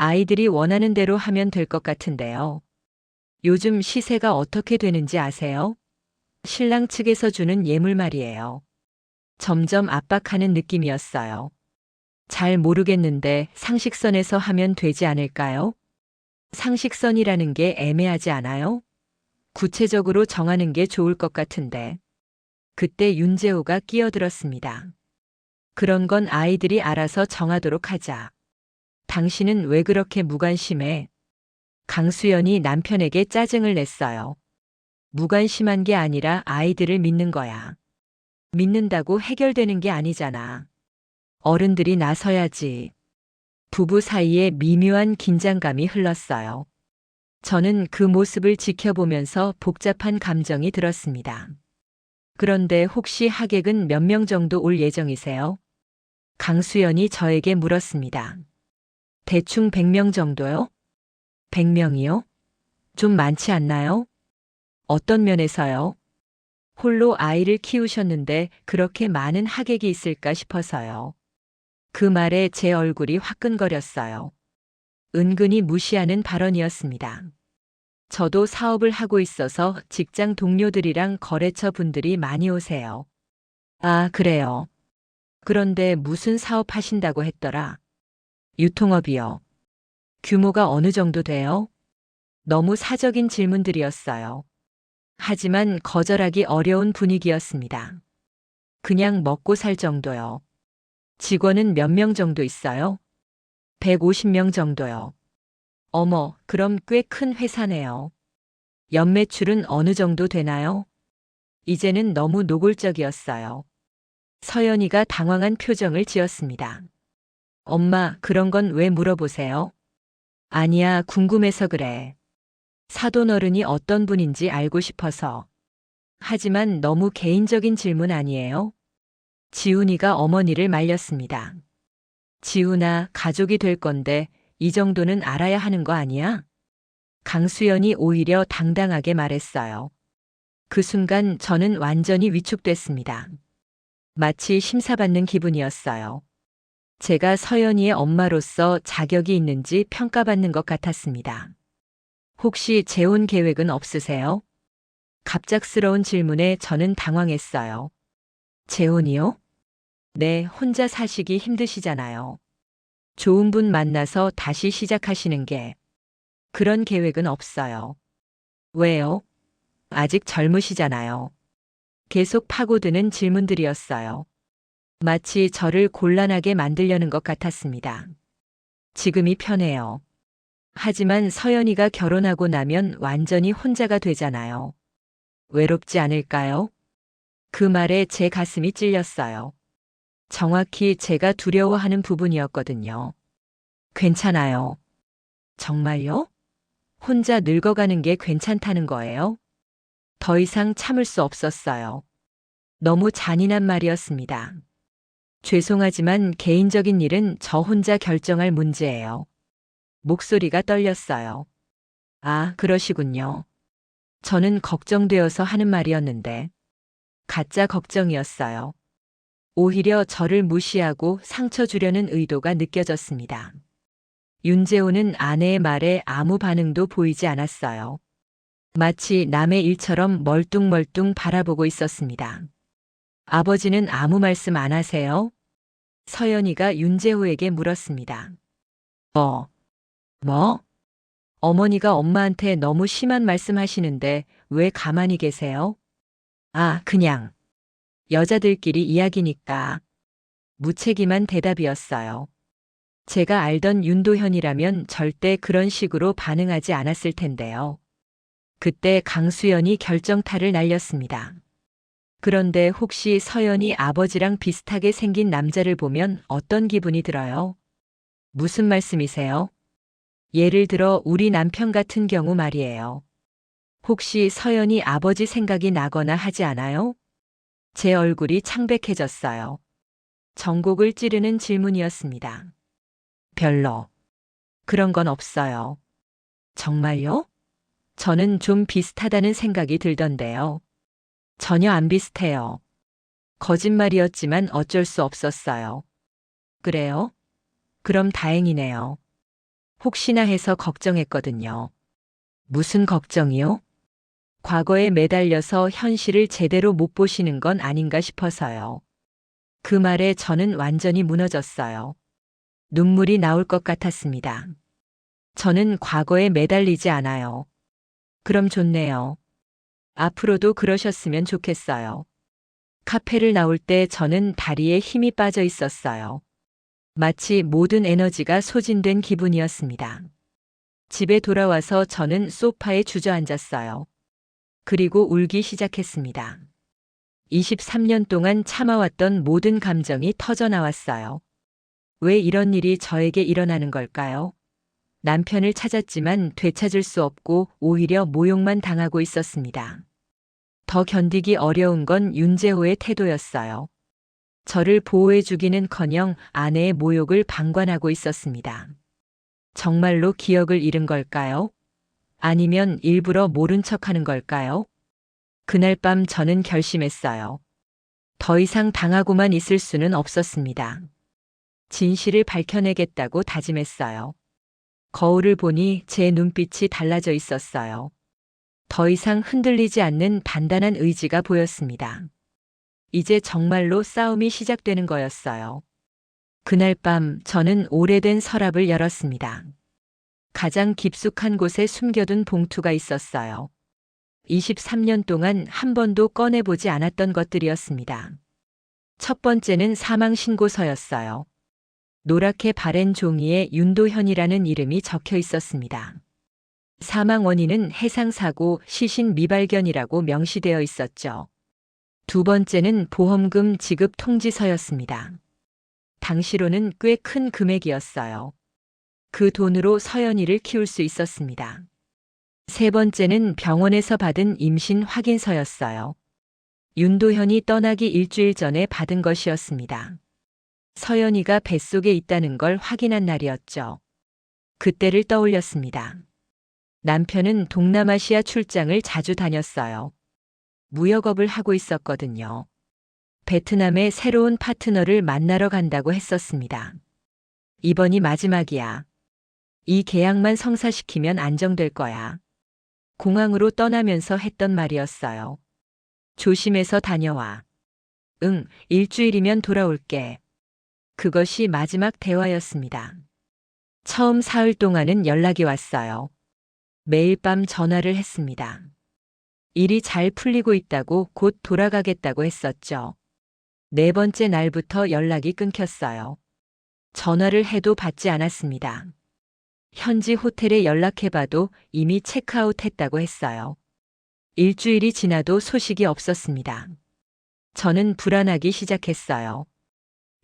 아이들이 원하는 대로 하면 될 것 같은데요. 요즘 시세가 어떻게 되는지 아세요? 신랑 측에서 주는 예물 말이에요. 점점 압박하는 느낌이었어요. 잘 모르겠는데 상식선에서 하면 되지 않을까요? 상식선이라는 게 애매하지 않아요? 구체적으로 정하는 게 좋을 것 같은데. 그때 윤재호가 끼어들었습니다. 그런 건 아이들이 알아서 정하도록 하자. 당신은 왜 그렇게 무관심해? 강수연이 남편에게 짜증을 냈어요. 무관심한 게 아니라 아이들을 믿는 거야. 믿는다고 해결되는 게 아니잖아. 어른들이 나서야지. 부부 사이에 미묘한 긴장감이 흘렀어요. 저는 그 모습을 지켜보면서 복잡한 감정이 들었습니다. 그런데 혹시 하객은 몇 명 정도 올 예정이세요? 강수연이 저에게 물었습니다. 대충 100명 정도요? 100명이요? 좀 많지 않나요? 어떤 면에서요? 홀로 아이를 키우셨는데 그렇게 많은 하객이 있을까 싶어서요. 그 말에 제 얼굴이 화끈거렸어요. 은근히 무시하는 발언이었습니다. 저도 사업을 하고 있어서 직장 동료들이랑 거래처 분들이 많이 오세요. 아, 그래요. 그런데 무슨 사업 하신다고 했더라? 유통업이요. 규모가 어느 정도 돼요? 너무 사적인 질문들이었어요. 하지만 거절하기 어려운 분위기였습니다. 그냥 먹고 살 정도요. 직원은 몇 명 정도 있어요? 150명 정도요. 어머, 그럼 꽤 큰 회사네요. 연매출은 어느 정도 되나요? 이제는 너무 노골적이었어요. 서연이가 당황한 표정을 지었습니다. 엄마, 그런 건 왜 물어보세요? 아니야, 궁금해서 그래. 사돈 어른이 어떤 분인지 알고 싶어서. 하지만 너무 개인적인 질문 아니에요? 지훈이가 어머니를 말렸습니다. 지훈아, 가족이 될 건데 이 정도는 알아야 하는 거 아니야? 강수연이 오히려 당당하게 말했어요. 그 순간 저는 완전히 위축됐습니다. 마치 심사받는 기분이었어요. 제가 서연이의 엄마로서 자격이 있는지 평가받는 것 같았습니다. 혹시 재혼 계획은 없으세요? 갑작스러운 질문에 저는 당황했어요. 재혼이요? 네, 혼자 사시기 힘드시잖아요. 좋은 분 만나서 다시 시작하시는 게. 그런 계획은 없어요. 왜요? 아직 젊으시잖아요. 계속 파고드는 질문들이었어요. 마치 저를 곤란하게 만들려는 것 같았습니다. 지금이 편해요. 하지만 서연이가 결혼하고 나면 완전히 혼자가 되잖아요. 외롭지 않을까요? 그 말에 제 가슴이 찔렸어요. 정확히 제가 두려워하는 부분이었거든요. 괜찮아요. 정말요? 혼자 늙어가는 게 괜찮다는 거예요? 더 이상 참을 수 없었어요. 너무 잔인한 말이었습니다. 죄송하지만 개인적인 일은 저 혼자 결정할 문제예요. 목소리가 떨렸어요. 아, 그러시군요. 저는 걱정되어서 하는 말이었는데, 가짜 걱정이었어요. 오히려 저를 무시하고 상처 주려는 의도가 느껴졌습니다. 윤재호는 아내의 말에 아무 반응도 보이지 않았어요. 마치 남의 일처럼 멀뚱멀뚱 바라보고 있었습니다. 아버지는 아무 말씀 안 하세요? 서연이가 윤재호에게 물었습니다. 뭐? 어머니가 엄마한테 너무 심한 말씀 하시는데 왜 가만히 계세요? 아, 그냥. 여자들끼리 이야기니까. 무책임한 대답이었어요. 제가 알던 윤도현이라면 절대 그런 식으로 반응하지 않았을 텐데요. 그때 강수연이 결정타를 날렸습니다. 그런데 혹시 서연이 아버지랑 비슷하게 생긴 남자를 보면 어떤 기분이 들어요? 무슨 말씀이세요? 예를 들어 우리 남편 같은 경우 말이에요. 혹시 서연이 아버지 생각이 나거나 하지 않아요? 제 얼굴이 창백해졌어요. 전곡을 찌르는 질문이었습니다. 별로. 그런 건 없어요. 정말요? 저는 좀 비슷하다는 생각이 들던데요. 전혀 안 비슷해요. 거짓말이었지만 어쩔 수 없었어요. 그래요? 그럼 다행이네요. 혹시나 해서 걱정했거든요. 무슨 걱정이요? 과거에 매달려서 현실을 제대로 못 보시는 건 아닌가 싶어서요. 그 말에 저는 완전히 무너졌어요. 눈물이 나올 것 같았습니다. 저는 과거에 매달리지 않아요. 그럼 좋네요. 앞으로도 그러셨으면 좋겠어요. 카페를 나올 때 저는 다리에 힘이 빠져 있었어요. 마치 모든 에너지가 소진된 기분이었습니다. 집에 돌아와서 저는 소파에 주저앉았어요. 그리고 울기 시작했습니다. 23년 동안 참아왔던 모든 감정이 터져 나왔어요. 왜 이런 일이 저에게 일어나는 걸까요? 남편을 찾았지만 되찾을 수 없고 오히려 모욕만 당하고 있었습니다. 더 견디기 어려운 건 윤재호의 태도였어요. 저를 보호해주기는커녕 아내의 모욕을 방관하고 있었습니다. 정말로 기억을 잃은 걸까요? 아니면 일부러 모른 척하는 걸까요? 그날 밤 저는 결심했어요. 더 이상 당하고만 있을 수는 없었습니다. 진실을 밝혀내겠다고 다짐했어요. 거울을 보니 제 눈빛이 달라져 있었어요. 더 이상 흔들리지 않는 단단한 의지가 보였습니다. 이제 정말로 싸움이 시작되는 거였어요. 그날 밤 저는 오래된 서랍을 열었습니다. 가장 깊숙한 곳에 숨겨둔 봉투가 있었어요. 23년 동안 한 번도 꺼내보지 않았던 것들이었습니다. 첫 번째는 사망신고서였어요. 노랗게 바랜 종이에 윤도현이라는 이름이 적혀 있었습니다. 사망 원인은 해상사고, 시신 미발견이라고 명시되어 있었죠. 두 번째는 보험금 지급 통지서였습니다. 당시로는 꽤 큰 금액이었어요. 그 돈으로 서연이를 키울 수 있었습니다. 세 번째는 병원에서 받은 임신 확인서였어요. 윤도현이 떠나기 일주일 전에 받은 것이었습니다. 서연이가 뱃속에 있다는 걸 확인한 날이었죠. 그때를 떠올렸습니다. 남편은 동남아시아 출장을 자주 다녔어요. 무역업을 하고 있었거든요. 베트남에 새로운 파트너를 만나러 간다고 했었습니다. 이번이 마지막이야. 이 계약만 성사시키면 안정될 거야. 공항으로 떠나면서 했던 말이었어요. 조심해서 다녀와. 응, 일주일이면 돌아올게. 그것이 마지막 대화였습니다. 처음 사흘 동안은 연락이 왔어요. 매일 밤 전화를 했습니다. 일이 잘 풀리고 있다고 곧 돌아가겠다고 했었죠. 네 번째 날부터 연락이 끊겼어요. 전화를 해도 받지 않았습니다. 현지 호텔에 연락해봐도 이미 체크아웃 했다고 했어요. 일주일이 지나도 소식이 없었습니다. 저는 불안하기 시작했어요.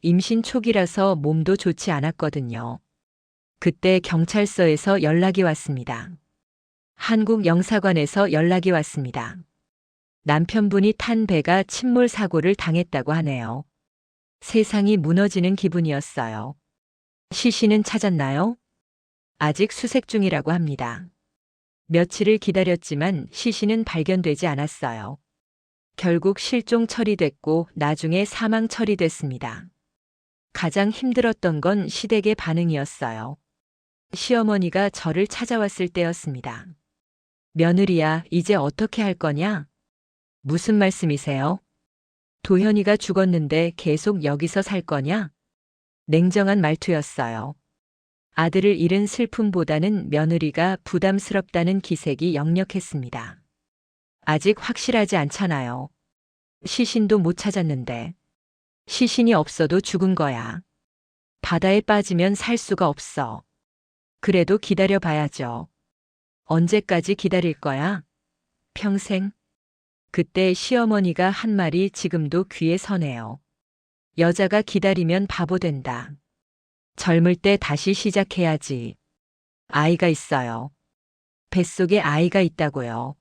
임신 초기라서 몸도 좋지 않았거든요. 그때 경찰서에서 연락이 왔습니다. 한국 영사관에서 연락이 왔습니다. 남편분이 탄 배가 침몰 사고를 당했다고 하네요. 세상이 무너지는 기분이었어요. 시신은 찾았나요? 아직 수색 중이라고 합니다. 며칠을 기다렸지만 시신은 발견되지 않았어요. 결국 실종 처리됐고 나중에 사망 처리됐습니다. 가장 힘들었던 건 시댁의 반응이었어요. 시어머니가 저를 찾아왔을 때였습니다. 며느리야, 이제 어떻게 할 거냐? 무슨 말씀이세요? 도현이가 죽었는데 계속 여기서 살 거냐? 냉정한 말투였어요. 아들을 잃은 슬픔보다는 며느리가 부담스럽다는 기색이 역력했습니다. 아직 확실하지 않잖아요. 시신도 못 찾았는데. 시신이 없어도 죽은 거야. 바다에 빠지면 살 수가 없어. 그래도 기다려 봐야죠. 언제까지 기다릴 거야? 평생? 그때 시어머니가 한 말이 지금도 귀에 서네요. 여자가 기다리면 바보 된다. 젊을 때 다시 시작해야지. 아이가 있어요. 뱃속에 아이가 있다고요.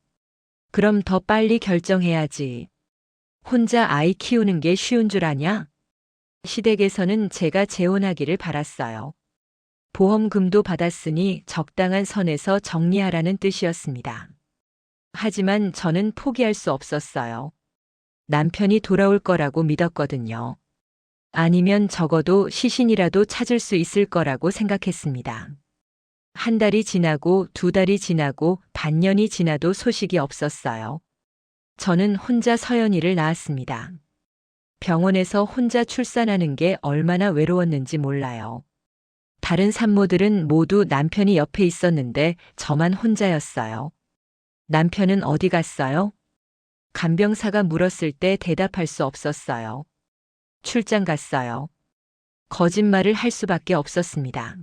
그럼 더 빨리 결정해야지. 혼자 아이 키우는 게 쉬운 줄 아냐? 시댁에서는 제가 재혼하기를 바랐어요. 보험금도 받았으니 적당한 선에서 정리하라는 뜻이었습니다. 하지만 저는 포기할 수 없었어요. 남편이 돌아올 거라고 믿었거든요. 아니면 적어도 시신이라도 찾을 수 있을 거라고 생각했습니다. 한 달이 지나고 두 달이 지나고 반년이 지나도 소식이 없었어요. 저는 혼자 서연이를 낳았습니다. 병원에서 혼자 출산하는 게 얼마나 외로웠는지 몰라요. 다른 산모들은 모두 남편이 옆에 있었는데 저만 혼자였어요. 남편은 어디 갔어요? 간병사가 물었을 때 대답할 수 없었어요. 출장 갔어요. 거짓말을 할 수밖에 없었습니다.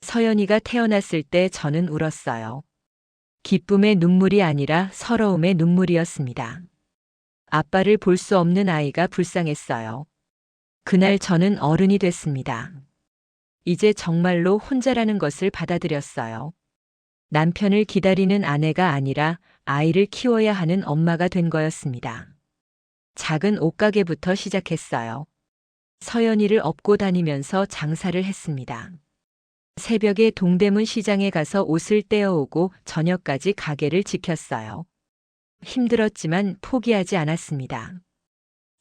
서연이가 태어났을 때 저는 울었어요. 기쁨의 눈물이 아니라 서러움의 눈물이었습니다. 아빠를 볼 수 없는 아이가 불쌍했어요. 그날 저는 어른이 됐습니다. 이제 정말로 혼자라는 것을 받아들였어요. 남편을 기다리는 아내가 아니라 아이를 키워야 하는 엄마가 된 거였습니다. 작은 옷가게부터 시작했어요. 서연이를 업고 다니면서 장사를 했습니다. 새벽에 동대문 시장에 가서 옷을 떼어오고 저녁까지 가게를 지켰어요. 힘들었지만 포기하지 않았습니다.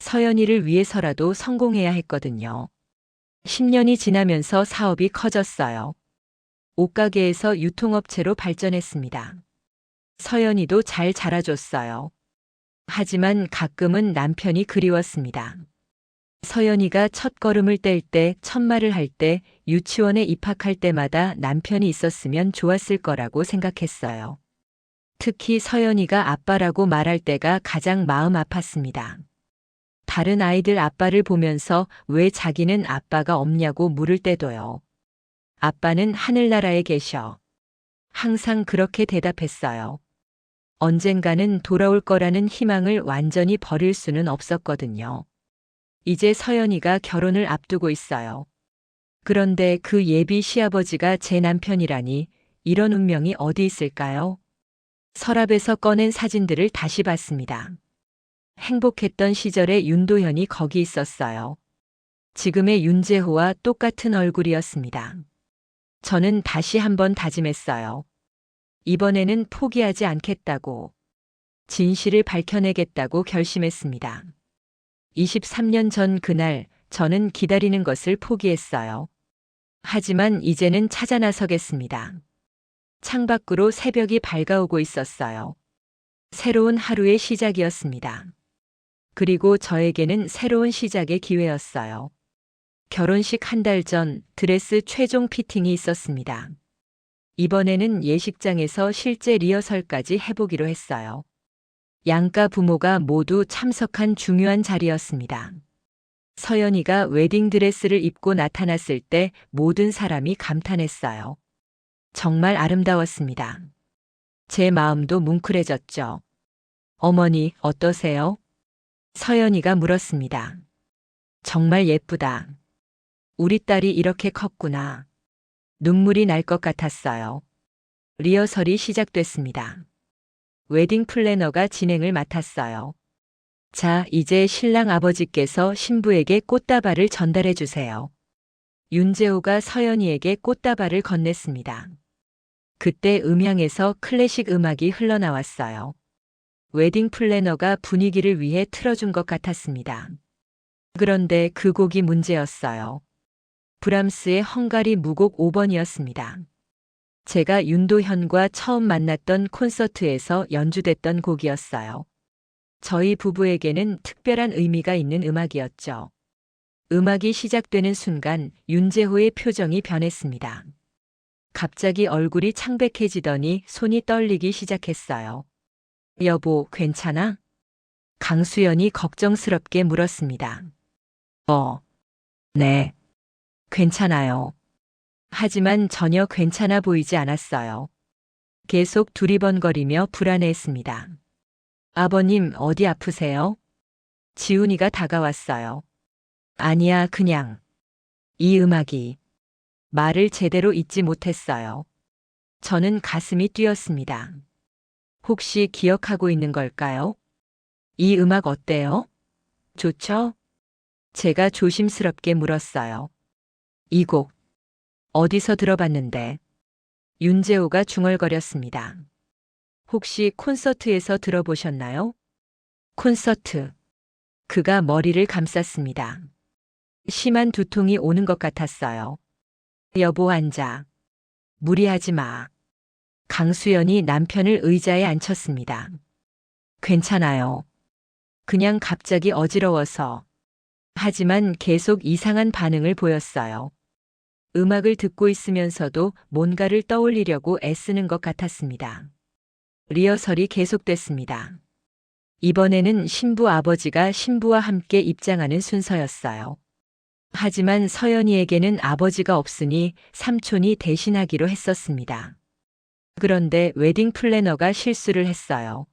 서연이를 위해서라도 성공해야 했거든요. 10년이 지나면서 사업이 커졌어요. 옷가게에서 유통업체로 발전했습니다. 서연이도 잘 자라줬어요. 하지만 가끔은 남편이 그리웠습니다. 서연이가 첫걸음을 뗄 때, 첫말을 할 때, 유치원에 입학할 때마다 남편이 있었으면 좋았을 거라고 생각했어요. 특히 서연이가 아빠라고 말할 때가 가장 마음 아팠습니다. 다른 아이들 아빠를 보면서 왜 자기는 아빠가 없냐고 물을 때도요. 아빠는 하늘나라에 계셔. 항상 그렇게 대답했어요. 언젠가는 돌아올 거라는 희망을 완전히 버릴 수는 없었거든요. 이제 서연이가 결혼을 앞두고 있어요. 그런데 그 예비 시아버지가 제 남편이라니 이런 운명이 어디 있을까요? 서랍에서 꺼낸 사진들을 다시 봤습니다. 행복했던 시절의 윤도현이 거기 있었어요. 지금의 윤재호와 똑같은 얼굴이었습니다. 저는 다시 한번 다짐했어요. 이번에는 포기하지 않겠다고. 진실을 밝혀내겠다고 결심했습니다. 23년 전 그날 저는 기다리는 것을 포기했어요. 하지만 이제는 찾아 나서겠습니다. 창밖으로 새벽이 밝아오고 있었어요. 새로운 하루의 시작이었습니다. 그리고 저에게는 새로운 시작의 기회였어요. 결혼식 한 달 전 드레스 최종 피팅이 있었습니다. 이번에는 예식장에서 실제 리허설까지 해보기로 했어요. 양가 부모가 모두 참석한 중요한 자리였습니다. 서연이가 웨딩드레스를 입고 나타났을 때 모든 사람이 감탄했어요. 정말 아름다웠습니다. 제 마음도 뭉클해졌죠. 어머니, 어떠세요? 서연이가 물었습니다. 정말 예쁘다. 우리 딸이 이렇게 컸구나. 눈물이 날 것 같았어요. 리허설이 시작됐습니다. 웨딩 플래너가 진행을 맡았어요. 자, 이제 신랑 아버지께서 신부에게 꽃다발을 전달해 주세요. 윤재호가 서연이에게 꽃다발을 건넸습니다. 그때 음향에서 클래식 음악이 흘러나왔어요. 웨딩 플래너가 분위기를 위해 틀어준 것 같았습니다. 그런데 그 곡이 문제였어요. 브람스의 헝가리 무곡 5번이었습니다. 제가 윤도현과 처음 만났던 콘서트에서 연주됐던 곡이었어요. 저희 부부에게는 특별한 의미가 있는 음악이었죠. 음악이 시작되는 순간 윤재호의 표정이 변했습니다. 갑자기 얼굴이 창백해지더니 손이 떨리기 시작했어요. 여보, 괜찮아? 강수연이 걱정스럽게 물었습니다. 네. 괜찮아요. 하지만 전혀 괜찮아 보이지 않았어요. 계속 두리번거리며 불안해했습니다. 아버님, 어디 아프세요? 지훈이가 다가왔어요. 아니야, 그냥. 이 음악이. 말을 제대로 잇지 못했어요. 저는 가슴이 뛰었습니다. 혹시 기억하고 있는 걸까요? 이 음악 어때요? 좋죠? 제가 조심스럽게 물었어요. 이 곡, 어디서 들어봤는데? 윤재호가 중얼거렸습니다. 혹시 콘서트에서 들어보셨나요? 콘서트. 그가 머리를 감쌌습니다. 심한 두통이 오는 것 같았어요. 여보, 앉아. 무리하지 마. 강수연이 남편을 의자에 앉혔습니다. 괜찮아요. 그냥 갑자기 어지러워서. 하지만 계속 이상한 반응을 보였어요. 음악을 듣고 있으면서도 뭔가를 떠올리려고 애쓰는 것 같았습니다. 리허설이 계속됐습니다. 이번에는 신부 아버지가 신부와 함께 입장하는 순서였어요. 하지만 서연이에게는 아버지가 없으니 삼촌이 대신하기로 했었습니다. 그런데 웨딩 플래너가 실수를 했어요.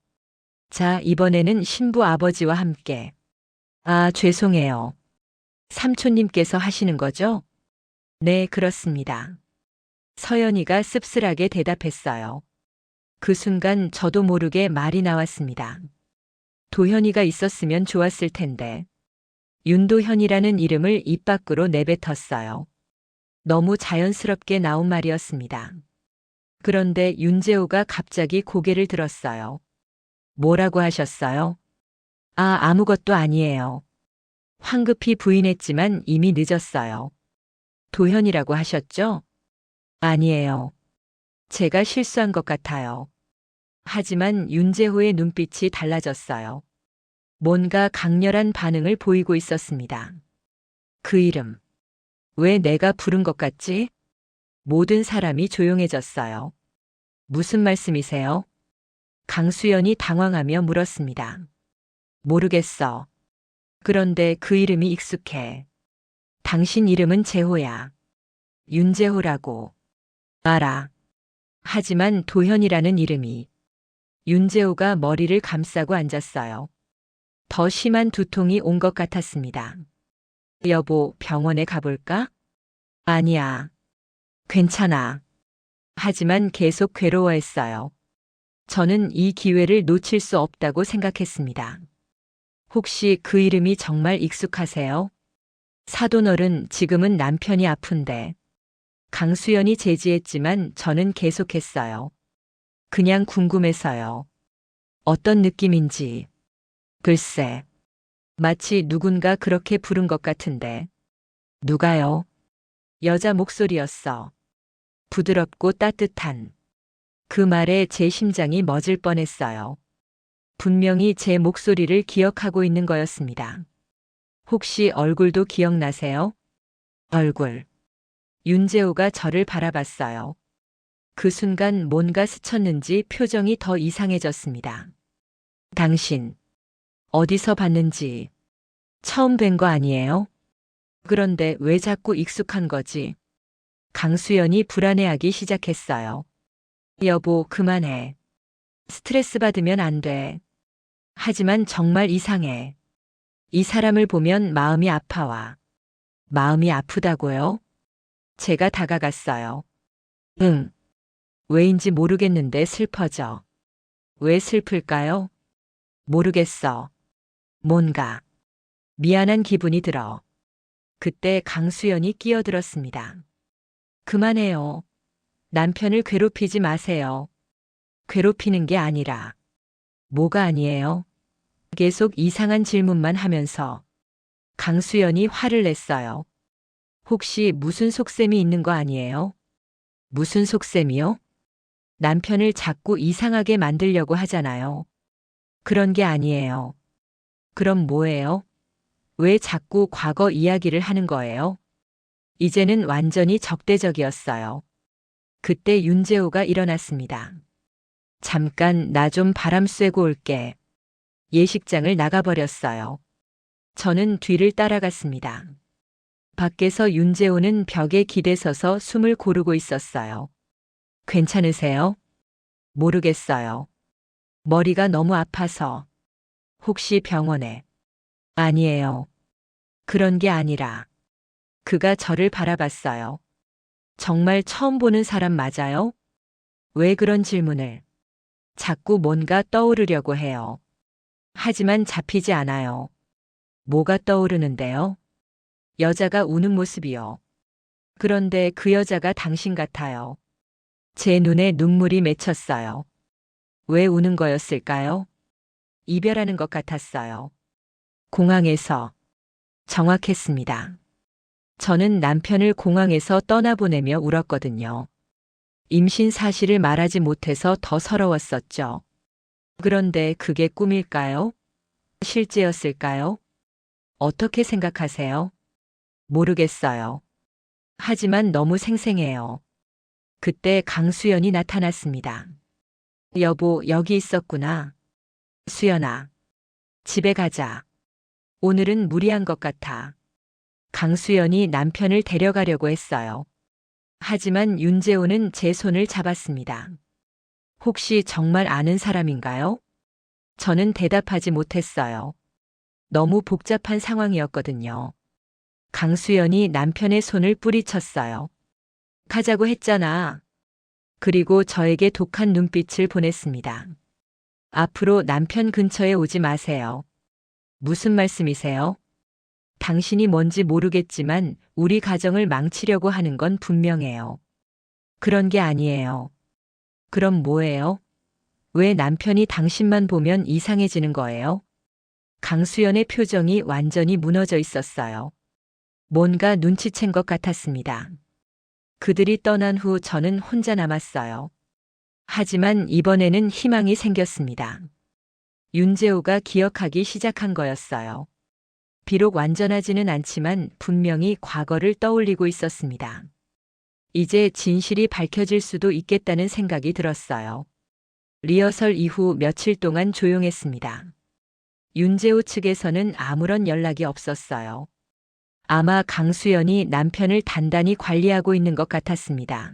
자, 이번에는 신부 아버지와 함께. 아, 죄송해요. 삼촌님께서 하시는 거죠? 네, 그렇습니다. 서연이가 씁쓸하게 대답했어요. 그 순간 저도 모르게 말이 나왔습니다. 도현이가 있었으면 좋았을 텐데. 윤도현이라는 이름을 입 밖으로 내뱉었어요. 너무 자연스럽게 나온 말이었습니다. 그런데 윤재호가 갑자기 고개를 들었어요. 뭐라고 하셨어요? 아, 아무것도 아니에요. 황급히 부인했지만 이미 늦었어요. 도현이라고 하셨죠? 아니에요. 제가 실수한 것 같아요. 하지만 윤재호의 눈빛이 달라졌어요. 뭔가 강렬한 반응을 보이고 있었습니다. 그 이름. 왜 내가 부른 것 같지? 모든 사람이 조용해졌어요. 무슨 말씀이세요? 강수연이 당황하며 물었습니다. 모르겠어. 그런데 그 이름이 익숙해. 당신 이름은 재호야. 윤재호라고. 알아. 하지만 도현이라는 이름이. 윤재호가 머리를 감싸고 앉았어요. 더 심한 두통이 온 것 같았습니다. 여보, 병원에 가볼까? 아니야. 괜찮아. 하지만 계속 괴로워했어요. 저는 이 기회를 놓칠 수 없다고 생각했습니다. 혹시 그 이름이 정말 익숙하세요? 사돈어른, 지금은 남편이 아픈데. 강수연이 제지했지만 저는 계속했어요. 그냥 궁금해서요. 어떤 느낌인지. 글쎄. 마치 누군가 그렇게 부른 것 같은데. 누가요? 여자 목소리였어. 부드럽고 따뜻한. 그 말에 제 심장이 멎을 뻔했어요. 분명히 제 목소리를 기억하고 있는 거였습니다. 혹시 얼굴도 기억나세요? 얼굴. 윤재호가 저를 바라봤어요. 그 순간 뭔가 스쳤는지 표정이 더 이상해졌습니다. 당신, 어디서 봤는지, 처음 뵌 거 아니에요? 그런데 왜 자꾸 익숙한 거지? 강수연이 불안해하기 시작했어요. 여보, 그만해. 스트레스 받으면 안 돼. 하지만 정말 이상해. 이 사람을 보면 마음이 아파와. 마음이 아프다고요? 제가 다가갔어요. 응. 왜인지 모르겠는데 슬퍼져. 왜 슬플까요? 모르겠어. 뭔가 미안한 기분이 들어. 그때 강수연이 끼어들었습니다. 그만해요. 남편을 괴롭히지 마세요. 괴롭히는 게 아니라. 뭐가 아니에요? 계속 이상한 질문만 하면서 강수연이 화를 냈어요. 혹시 무슨 속셈이 있는 거 아니에요? 무슨 속셈이요? 남편을 자꾸 이상하게 만들려고 하잖아요. 그런 게 아니에요. 그럼 뭐예요? 왜 자꾸 과거 이야기를 하는 거예요? 이제는 완전히 적대적이었어요. 그때 윤재호가 일어났습니다. 잠깐 나 좀 바람 쐬고 올게. 예식장을 나가버렸어요. 저는 뒤를 따라갔습니다. 밖에서 윤재호는 벽에 기대서서 숨을 고르고 있었어요. 괜찮으세요? 모르겠어요. 머리가 너무 아파서. 혹시 병원에? 아니에요. 그런 게 아니라. 그가 저를 바라봤어요. 정말 처음 보는 사람 맞아요? 왜 그런 질문을? 자꾸 뭔가 떠오르려고 해요. 하지만 잡히지 않아요. 뭐가 떠오르는데요? 여자가 우는 모습이요. 그런데 그 여자가 당신 같아요. 제 눈에 눈물이 맺혔어요. 왜 우는 거였을까요? 이별하는 것 같았어요. 공항에서. 정확했습니다. 저는 남편을 공항에서 떠나보내며 울었거든요. 임신 사실을 말하지 못해서 더 서러웠었죠. 그런데 그게 꿈일까요? 실제였을까요? 어떻게 생각하세요? 모르겠어요. 하지만 너무 생생해요. 그때 강수연이 나타났습니다. 여보, 여기 있었구나. 수연아, 집에 가자. 오늘은 무리한 것 같아. 강수연이 남편을 데려가려고 했어요. 하지만 윤재호는 제 손을 잡았습니다. 혹시 정말 아는 사람인가요? 저는 대답하지 못했어요. 너무 복잡한 상황이었거든요. 강수연이 남편의 손을 뿌리쳤어요. 가자고 했잖아. 그리고 저에게 독한 눈빛을 보냈습니다. 앞으로 남편 근처에 오지 마세요. 무슨 말씀이세요? 당신이 뭔지 모르겠지만 우리 가정을 망치려고 하는 건 분명해요. 그런 게 아니에요. 그럼 뭐예요? 왜 남편이 당신만 보면 이상해지는 거예요? 강수연의 표정이 완전히 무너져 있었어요. 뭔가 눈치챈 것 같았습니다. 그들이 떠난 후 저는 혼자 남았어요. 하지만 이번에는 희망이 생겼습니다. 윤재호가 기억하기 시작한 거였어요. 비록 완전하지는 않지만 분명히 과거를 떠올리고 있었습니다. 이제 진실이 밝혀질 수도 있겠다는 생각이 들었어요. 리허설 이후 며칠 동안 조용했습니다. 윤재호 측에서는 아무런 연락이 없었어요. 아마 강수연이 남편을 단단히 관리하고 있는 것 같았습니다.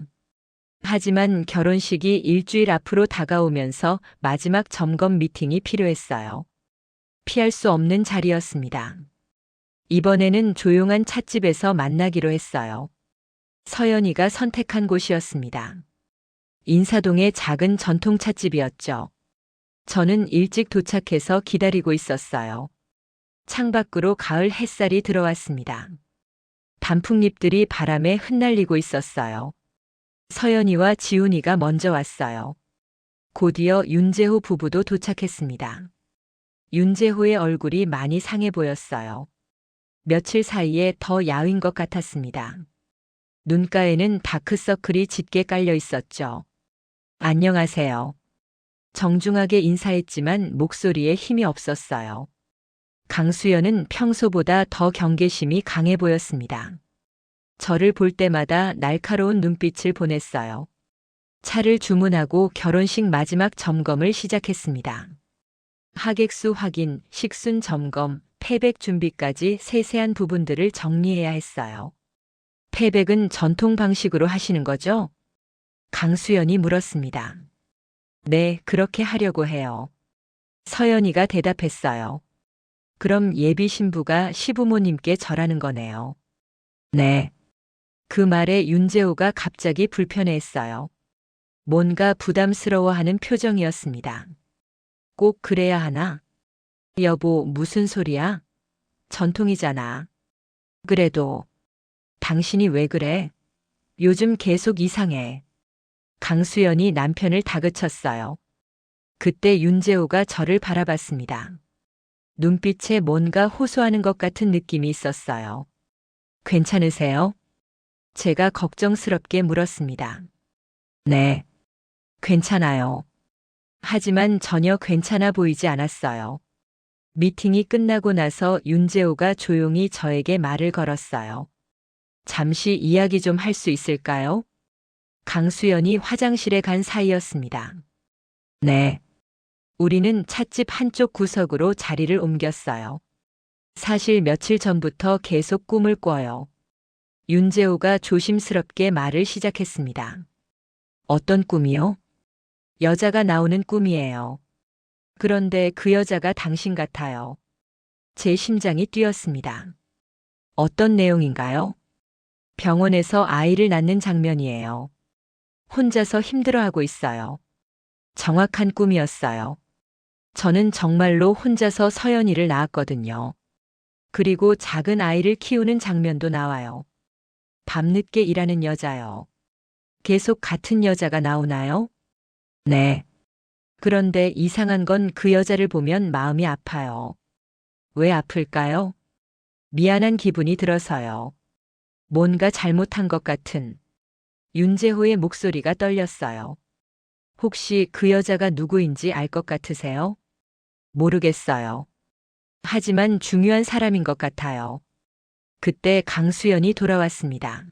하지만 결혼식이 일주일 앞으로 다가오면서 마지막 점검 미팅이 필요했어요. 피할 수 없는 자리였습니다. 이번에는 조용한 찻집에서 만나기로 했어요. 서연이가 선택한 곳이었습니다. 인사동의 작은 전통 찻집이었죠. 저는 일찍 도착해서 기다리고 있었어요. 창밖으로 가을 햇살이 들어왔습니다. 단풍잎들이 바람에 흩날리고 있었어요. 서연이와 지훈이가 먼저 왔어요. 곧이어 윤재호 부부도 도착했습니다. 윤재호의 얼굴이 많이 상해 보였어요. 며칠 사이에 더 야윈 것 같았습니다. 눈가에는 다크서클이 짙게 깔려 있었죠. 안녕하세요. 정중하게 인사했지만 목소리에 힘이 없었어요. 강수연은 평소보다 더 경계심이 강해 보였습니다. 저를 볼 때마다 날카로운 눈빛을 보냈어요. 차를 주문하고 결혼식 마지막 점검을 시작했습니다. 하객수 확인, 식순 점검, 패백 준비까지 세세한 부분들을 정리해야 했어요. 패백은 전통 방식으로 하시는 거죠? 강수연이 물었습니다. 네, 그렇게 하려고 해요. 서연이가 대답했어요. 그럼 예비 신부가 시부모님께 절하는 거네요. 네. 그 말에 윤재호가 갑자기 불편해했어요. 뭔가 부담스러워하는 표정이었습니다. 꼭 그래야 하나? 여보, 무슨 소리야? 전통이잖아. 그래도 당신이 왜 그래? 요즘 계속 이상해. 강수연이 남편을 다그쳤어요. 그때 윤재호가 저를 바라봤습니다. 눈빛에 뭔가 호소하는 것 같은 느낌이 있었어요. 괜찮으세요? 제가 걱정스럽게 물었습니다. 네, 괜찮아요. 하지만 전혀 괜찮아 보이지 않았어요. 미팅이 끝나고 나서 윤재호가 조용히 저에게 말을 걸었어요. 잠시 이야기 좀 할 수 있을까요? 강수연이 화장실에 간 사이였습니다. 네. 우리는 찻집 한쪽 구석으로 자리를 옮겼어요. 사실 며칠 전부터 계속 꿈을 꿔요. 윤재호가 조심스럽게 말을 시작했습니다. 어떤 꿈이요? 여자가 나오는 꿈이에요. 그런데 그 여자가 당신 같아요. 제 심장이 뛰었습니다. 어떤 내용인가요? 병원에서 아이를 낳는 장면이에요. 혼자서 힘들어하고 있어요. 정확한 꿈이었어요. 저는 정말로 혼자서 서연이를 낳았거든요. 그리고 작은 아이를 키우는 장면도 나와요. 밤늦게 일하는 여자요. 계속 같은 여자가 나오나요? 네. 그런데 이상한 건 그 여자를 보면 마음이 아파요. 왜 아플까요? 미안한 기분이 들어서요. 뭔가 잘못한 것 같은. 윤재호의 목소리가 떨렸어요. 혹시 그 여자가 누구인지 알 것 같으세요? 모르겠어요. 하지만 중요한 사람인 것 같아요. 그때 강수연이 돌아왔습니다.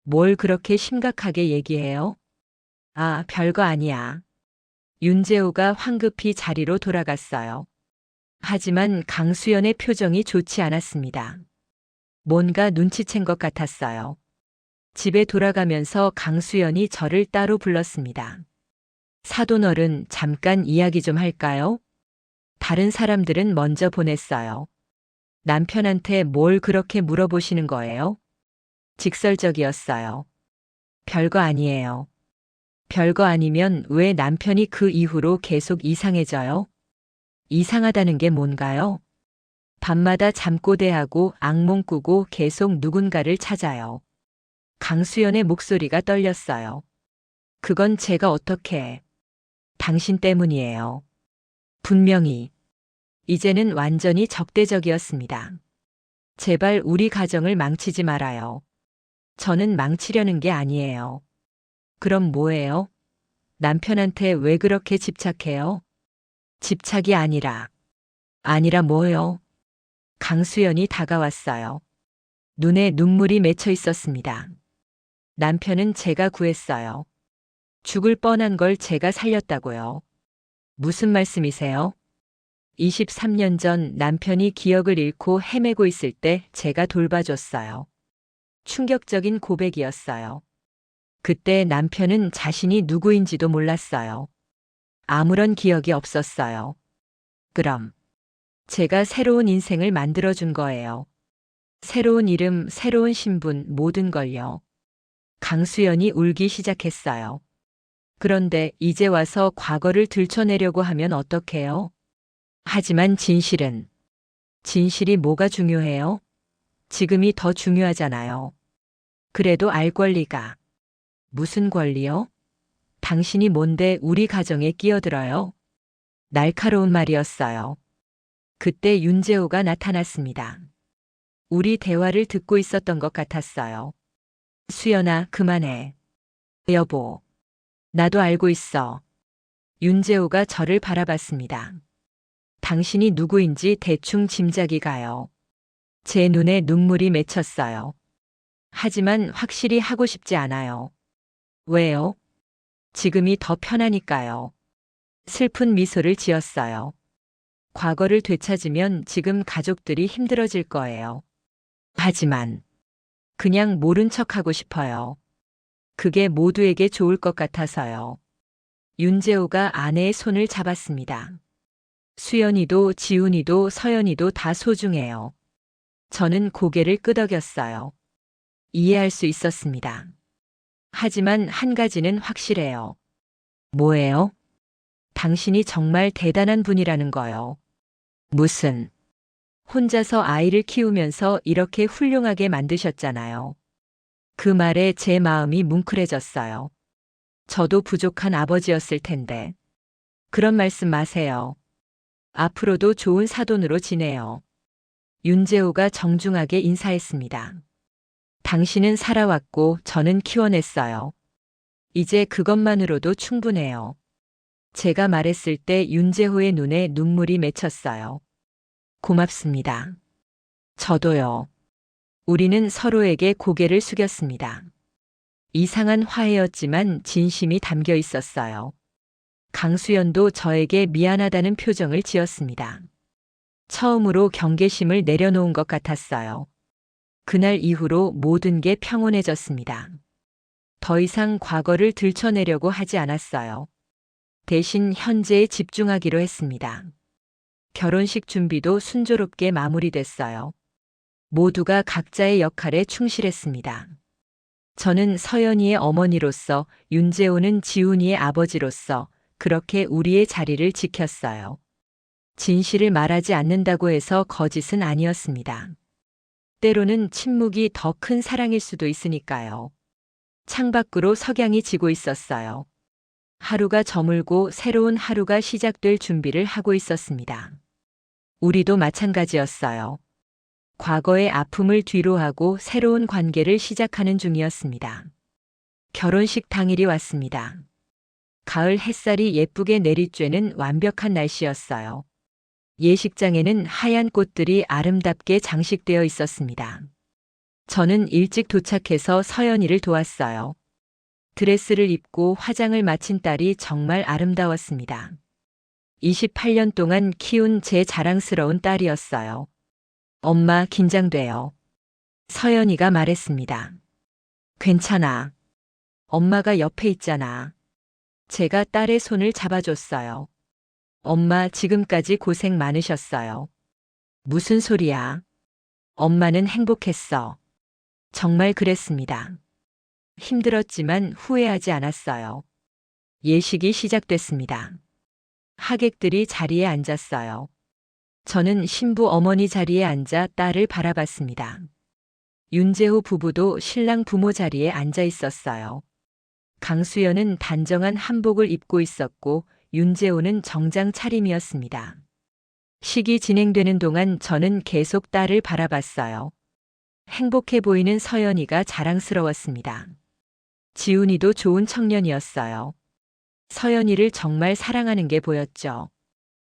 뭘 그렇게 심각하게 얘기해요? 아, 별거 아니야. 윤재호가 황급히 자리로 돌아갔어요. 하지만 강수연의 표정이 좋지 않았습니다. 뭔가 눈치챈 것 같았어요. 집에 돌아가면서 강수연이 저를 따로 불렀습니다. 사돈어른, 잠깐 이야기 좀 할까요? 다른 사람들은 먼저 보냈어요. 남편한테 뭘 그렇게 물어보시는 거예요? 직설적이었어요. 별거 아니에요. 별거 아니면 왜 남편이 그 이후로 계속 이상해져요? 이상하다는 게 뭔가요? 밤마다 잠꼬대하고 악몽 꾸고 계속 누군가를 찾아요. 강수연의 목소리가 떨렸어요. 그건 제가 어떻게 해? 당신 때문이에요. 분명히. 이제는 완전히 적대적이었습니다. 제발 우리 가정을 망치지 말아요. 저는 망치려는 게 아니에요. 그럼 뭐예요? 남편한테 왜 그렇게 집착해요? 집착이 아니라 뭐요? 강수연이 다가왔어요. 눈에 눈물이 맺혀 있었습니다. 남편은 제가 구했어요. 죽을 뻔한 걸 제가 살렸다고요. 무슨 말씀이세요? 23년 전 남편이 기억을 잃고 헤매고 있을 때 제가 돌봐줬어요. 충격적인 고백이었어요. 그때 남편은 자신이 누구인지도 몰랐어요. 아무런 기억이 없었어요. 그럼 제가 새로운 인생을 만들어준 거예요. 새로운 이름, 새로운 신분, 모든 걸요. 강수연이 울기 시작했어요. 그런데 이제 와서 과거를 들춰내려고 하면 어떡해요? 하지만 진실이 뭐가 중요해요? 지금이 더 중요하잖아요. 그래도 알 권리가. 무슨 권리요? 당신이 뭔데 우리 가정에 끼어들어요? 날카로운 말이었어요. 그때 윤재호가 나타났습니다. 우리 대화를 듣고 있었던 것 같았어요. 수연아, 그만해. 여보. 나도 알고 있어. 윤재호가 저를 바라봤습니다. 당신이 누구인지 대충 짐작이 가요. 제 눈에 눈물이 맺혔어요. 하지만 확실히 하고 싶지 않아요. 왜요? 지금이 더 편하니까요. 슬픈 미소를 지었어요. 과거를 되찾으면 지금 가족들이 힘들어질 거예요. 하지만 그냥 모른 척하고 싶어요. 그게 모두에게 좋을 것 같아서요. 윤재호가 아내의 손을 잡았습니다. 수연이도 지훈이도 서연이도 다 소중해요. 저는 고개를 끄덕였어요. 이해할 수 있었습니다. 하지만 한 가지는 확실해요. 뭐예요? 당신이 정말 대단한 분이라는 거요. 무슨? 혼자서 아이를 키우면서 이렇게 훌륭하게 만드셨잖아요. 그 말에 제 마음이 뭉클해졌어요. 저도 부족한 아버지였을 텐데. 그런 말씀 마세요. 앞으로도 좋은 사돈으로 지내요. 윤재호가 정중하게 인사했습니다. 당신은 살아왔고 저는 키워냈어요. 이제 그것만으로도 충분해요. 제가 말했을 때 윤재호의 눈에 눈물이 맺혔어요. 고맙습니다. 저도요. 우리는 서로에게 고개를 숙였습니다. 이상한 화해였지만 진심이 담겨 있었어요. 강수연도 저에게 미안하다는 표정을 지었습니다. 처음으로 경계심을 내려놓은 것 같았어요. 그날 이후로 모든 게 평온해졌습니다. 더 이상 과거를 들춰내려고 하지 않았어요. 대신 현재에 집중하기로 했습니다. 결혼식 준비도 순조롭게 마무리됐어요. 모두가 각자의 역할에 충실했습니다. 저는 서연이의 어머니로서, 윤재호는 지훈이의 아버지로서 그렇게 우리의 자리를 지켰어요. 진실을 말하지 않는다고 해서 거짓은 아니었습니다. 때로는 침묵이 더 큰 사랑일 수도 있으니까요. 창밖으로 석양이 지고 있었어요. 하루가 저물고 새로운 하루가 시작될 준비를 하고 있었습니다. 우리도 마찬가지였어요. 과거의 아픔을 뒤로하고 새로운 관계를 시작하는 중이었습니다. 결혼식 당일이 왔습니다. 가을 햇살이 예쁘게 내리쬐는 완벽한 날씨였어요. 예식장에는 하얀 꽃들이 아름답게 장식되어 있었습니다. 저는 일찍 도착해서 서연이를 도왔어요. 드레스를 입고 화장을 마친 딸이 정말 아름다웠습니다. 28년 동안 키운 제 자랑스러운 딸이었어요. 엄마, 긴장돼요. 서연이가 말했습니다. 괜찮아. 엄마가 옆에 있잖아. 제가 딸의 손을 잡아줬어요. 엄마, 지금까지 고생 많으셨어요. 무슨 소리야? 엄마는 행복했어. 정말 그랬습니다. 힘들었지만 후회하지 않았어요. 예식이 시작됐습니다. 하객들이 자리에 앉았어요. 저는 신부 어머니 자리에 앉아 딸을 바라봤습니다. 윤재호 부부도 신랑 부모 자리에 앉아 있었어요. 강수연은 단정한 한복을 입고 있었고 윤재호는 정장 차림이었습니다. 식이 진행되는 동안 저는 계속 딸을 바라봤어요. 행복해 보이는 서연이가 자랑스러웠습니다. 지훈이도 좋은 청년이었어요. 서연이를 정말 사랑하는 게 보였죠.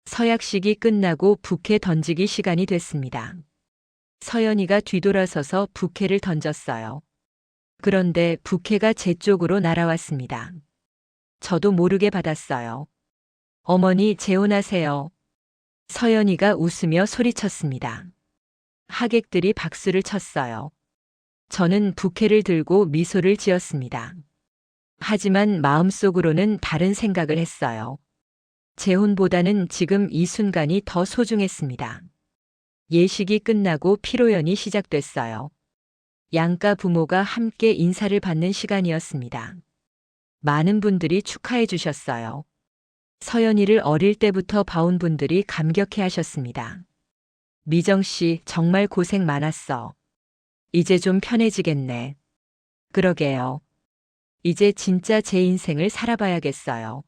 서약식이 끝나고 부케 던지기 시간이 됐습니다. 서연이가 뒤돌아서서 부케를 던졌어요. 그런데 부케가 제 쪽으로 날아왔습니다. 저도 모르게 받았어요. 어머니, 재혼하세요. 서연이가 웃으며 소리쳤습니다. 하객들이 박수를 쳤어요. 저는 부케를 들고 미소를 지었습니다. 하지만 마음속으로는 다른 생각을 했어요. 재혼보다는 지금 이 순간이 더 소중했습니다. 예식이 끝나고 피로연이 시작됐어요. 양가 부모가 함께 인사를 받는 시간이었습니다. 많은 분들이 축하해 주셨어요. 서연이를 어릴 때부터 봐온 분들이 감격해 하셨습니다. 미정 씨, 정말 고생 많았어. 이제 좀 편해지겠네. 그러게요. 이제 진짜 제 인생을 살아봐야겠어요.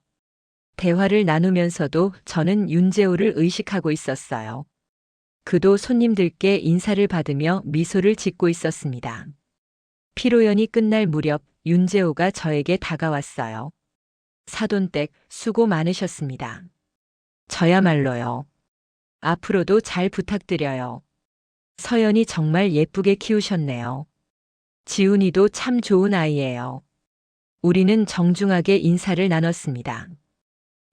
대화를 나누면서도 저는 윤재호를 의식하고 있었어요. 그도 손님들께 인사를 받으며 미소를 짓고 있었습니다. 피로연이 끝날 무렵 윤재호가 저에게 다가왔어요. 사돈댁, 수고 많으셨습니다. 저야말로요. 앞으로도 잘 부탁드려요. 서연이 정말 예쁘게 키우셨네요. 지훈이도 참 좋은 아이예요. 우리는 정중하게 인사를 나눴습니다.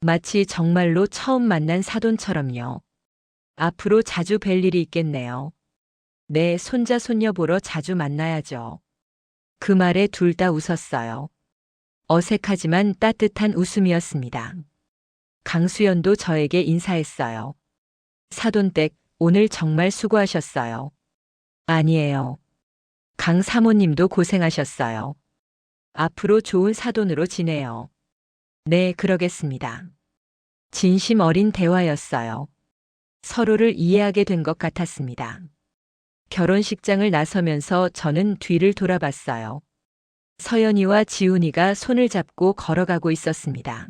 마치 정말로 처음 만난 사돈처럼요. 앞으로 자주 뵐 일이 있겠네요. 네, 손자 손녀 보러 자주 만나야죠. 그 말에 둘 다 웃었어요. 어색하지만 따뜻한 웃음이었습니다. 강수연도 저에게 인사했어요. 사돈댁, 오늘 정말 수고하셨어요. 아니에요. 강 사모님도 고생하셨어요. 앞으로 좋은 사돈으로 지내요. 네, 그러겠습니다. 진심 어린 대화였어요. 서로를 이해하게 된 것 같았습니다. 결혼식장을 나서면서 저는 뒤를 돌아봤어요. 서연이와 지훈이가 손을 잡고 걸어가고 있었습니다.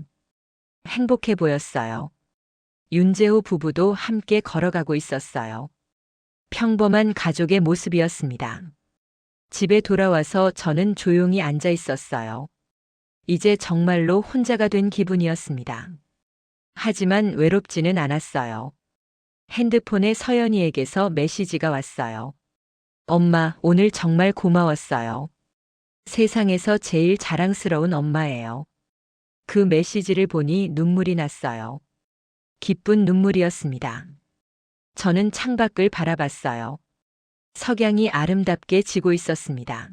행복해 보였어요. 윤재호 부부도 함께 걸어가고 있었어요. 평범한 가족의 모습이었습니다. 집에 돌아와서 저는 조용히 앉아 있었어요. 이제 정말로 혼자가 된 기분이었습니다. 하지만 외롭지는 않았어요. 핸드폰에 서연이에게서 메시지가 왔어요. 엄마, 오늘 정말 고마웠어요. 세상에서 제일 자랑스러운 엄마예요. 그 메시지를 보니 눈물이 났어요. 기쁜 눈물이었습니다. 저는 창밖을 바라봤어요. 석양이 아름답게 지고 있었습니다.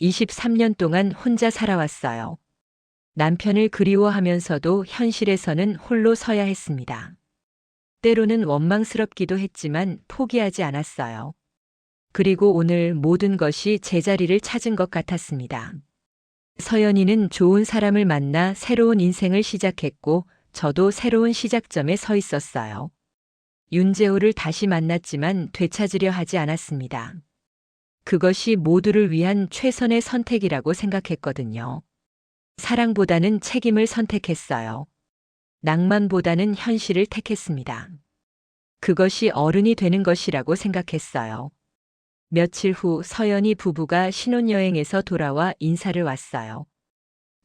23년 동안 혼자 살아왔어요. 남편을 그리워하면서도 현실에서는 홀로 서야 했습니다. 때로는 원망스럽기도 했지만 포기하지 않았어요. 그리고 오늘 모든 것이 제자리를 찾은 것 같았습니다. 서연이는 좋은 사람을 만나 새로운 인생을 시작했고 저도 새로운 시작점에 서 있었어요. 윤재호를 다시 만났지만 되찾으려 하지 않았습니다. 그것이 모두를 위한 최선의 선택이라고 생각했거든요. 사랑보다는 책임을 선택했어요. 낭만보다는 현실을 택했습니다. 그것이 어른이 되는 것이라고 생각했어요. 며칠 후 서연이 부부가 신혼여행에서 돌아와 인사를 왔어요.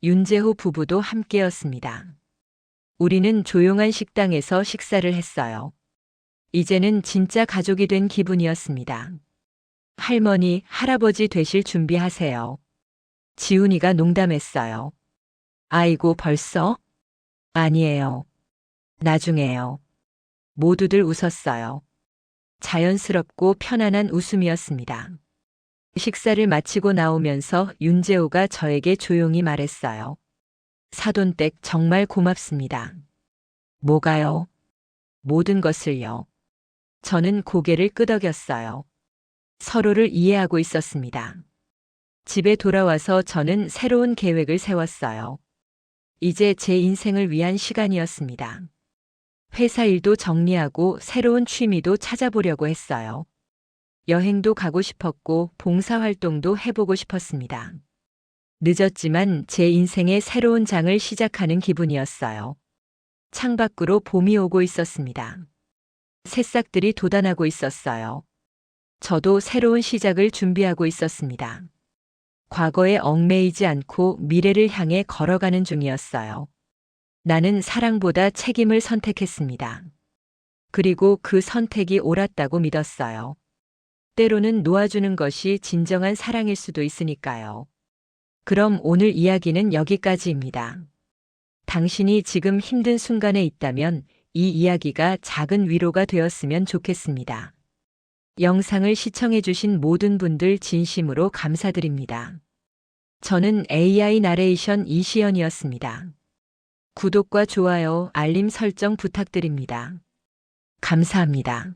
윤재호 부부도 함께였습니다. 우리는 조용한 식당에서 식사를 했어요. 이제는 진짜 가족이 된 기분이었습니다. 할머니, 할아버지 되실 준비하세요. 지훈이가 농담했어요. 아이고, 벌써? 아니에요. 나중에요. 모두들 웃었어요. 자연스럽고 편안한 웃음이었습니다. 식사를 마치고 나오면서 윤재호가 저에게 조용히 말했어요. 사돈댁 정말 고맙습니다. 뭐가요? 모든 것을요. 저는 고개를 끄덕였어요. 서로를 이해하고 있었습니다. 집에 돌아와서 저는 새로운 계획을 세웠어요. 이제 제 인생을 위한 시간이었습니다. 회사 일도 정리하고 새로운 취미도 찾아보려고 했어요. 여행도 가고 싶었고 봉사활동도 해보고 싶었습니다. 늦었지만 제 인생의 새로운 장을 시작하는 기분이었어요. 창밖으로 봄이 오고 있었습니다. 새싹들이 돋아나고 있었어요. 저도 새로운 시작을 준비하고 있었습니다. 과거에 얽매이지 않고 미래를 향해 걸어가는 중이었어요. 나는 사랑보다 책임을 선택했습니다. 그리고 그 선택이 옳았다고 믿었어요. 때로는 놓아주는 것이 진정한 사랑일 수도 있으니까요. 그럼 오늘 이야기는 여기까지입니다. 당신이 지금 힘든 순간에 있다면 이 이야기가 작은 위로가 되었으면 좋겠습니다. 영상을 시청해주신 모든 분들 진심으로 감사드립니다. 저는 AI 나레이션 이시연이었습니다. 구독과 좋아요, 알림 설정 부탁드립니다. 감사합니다.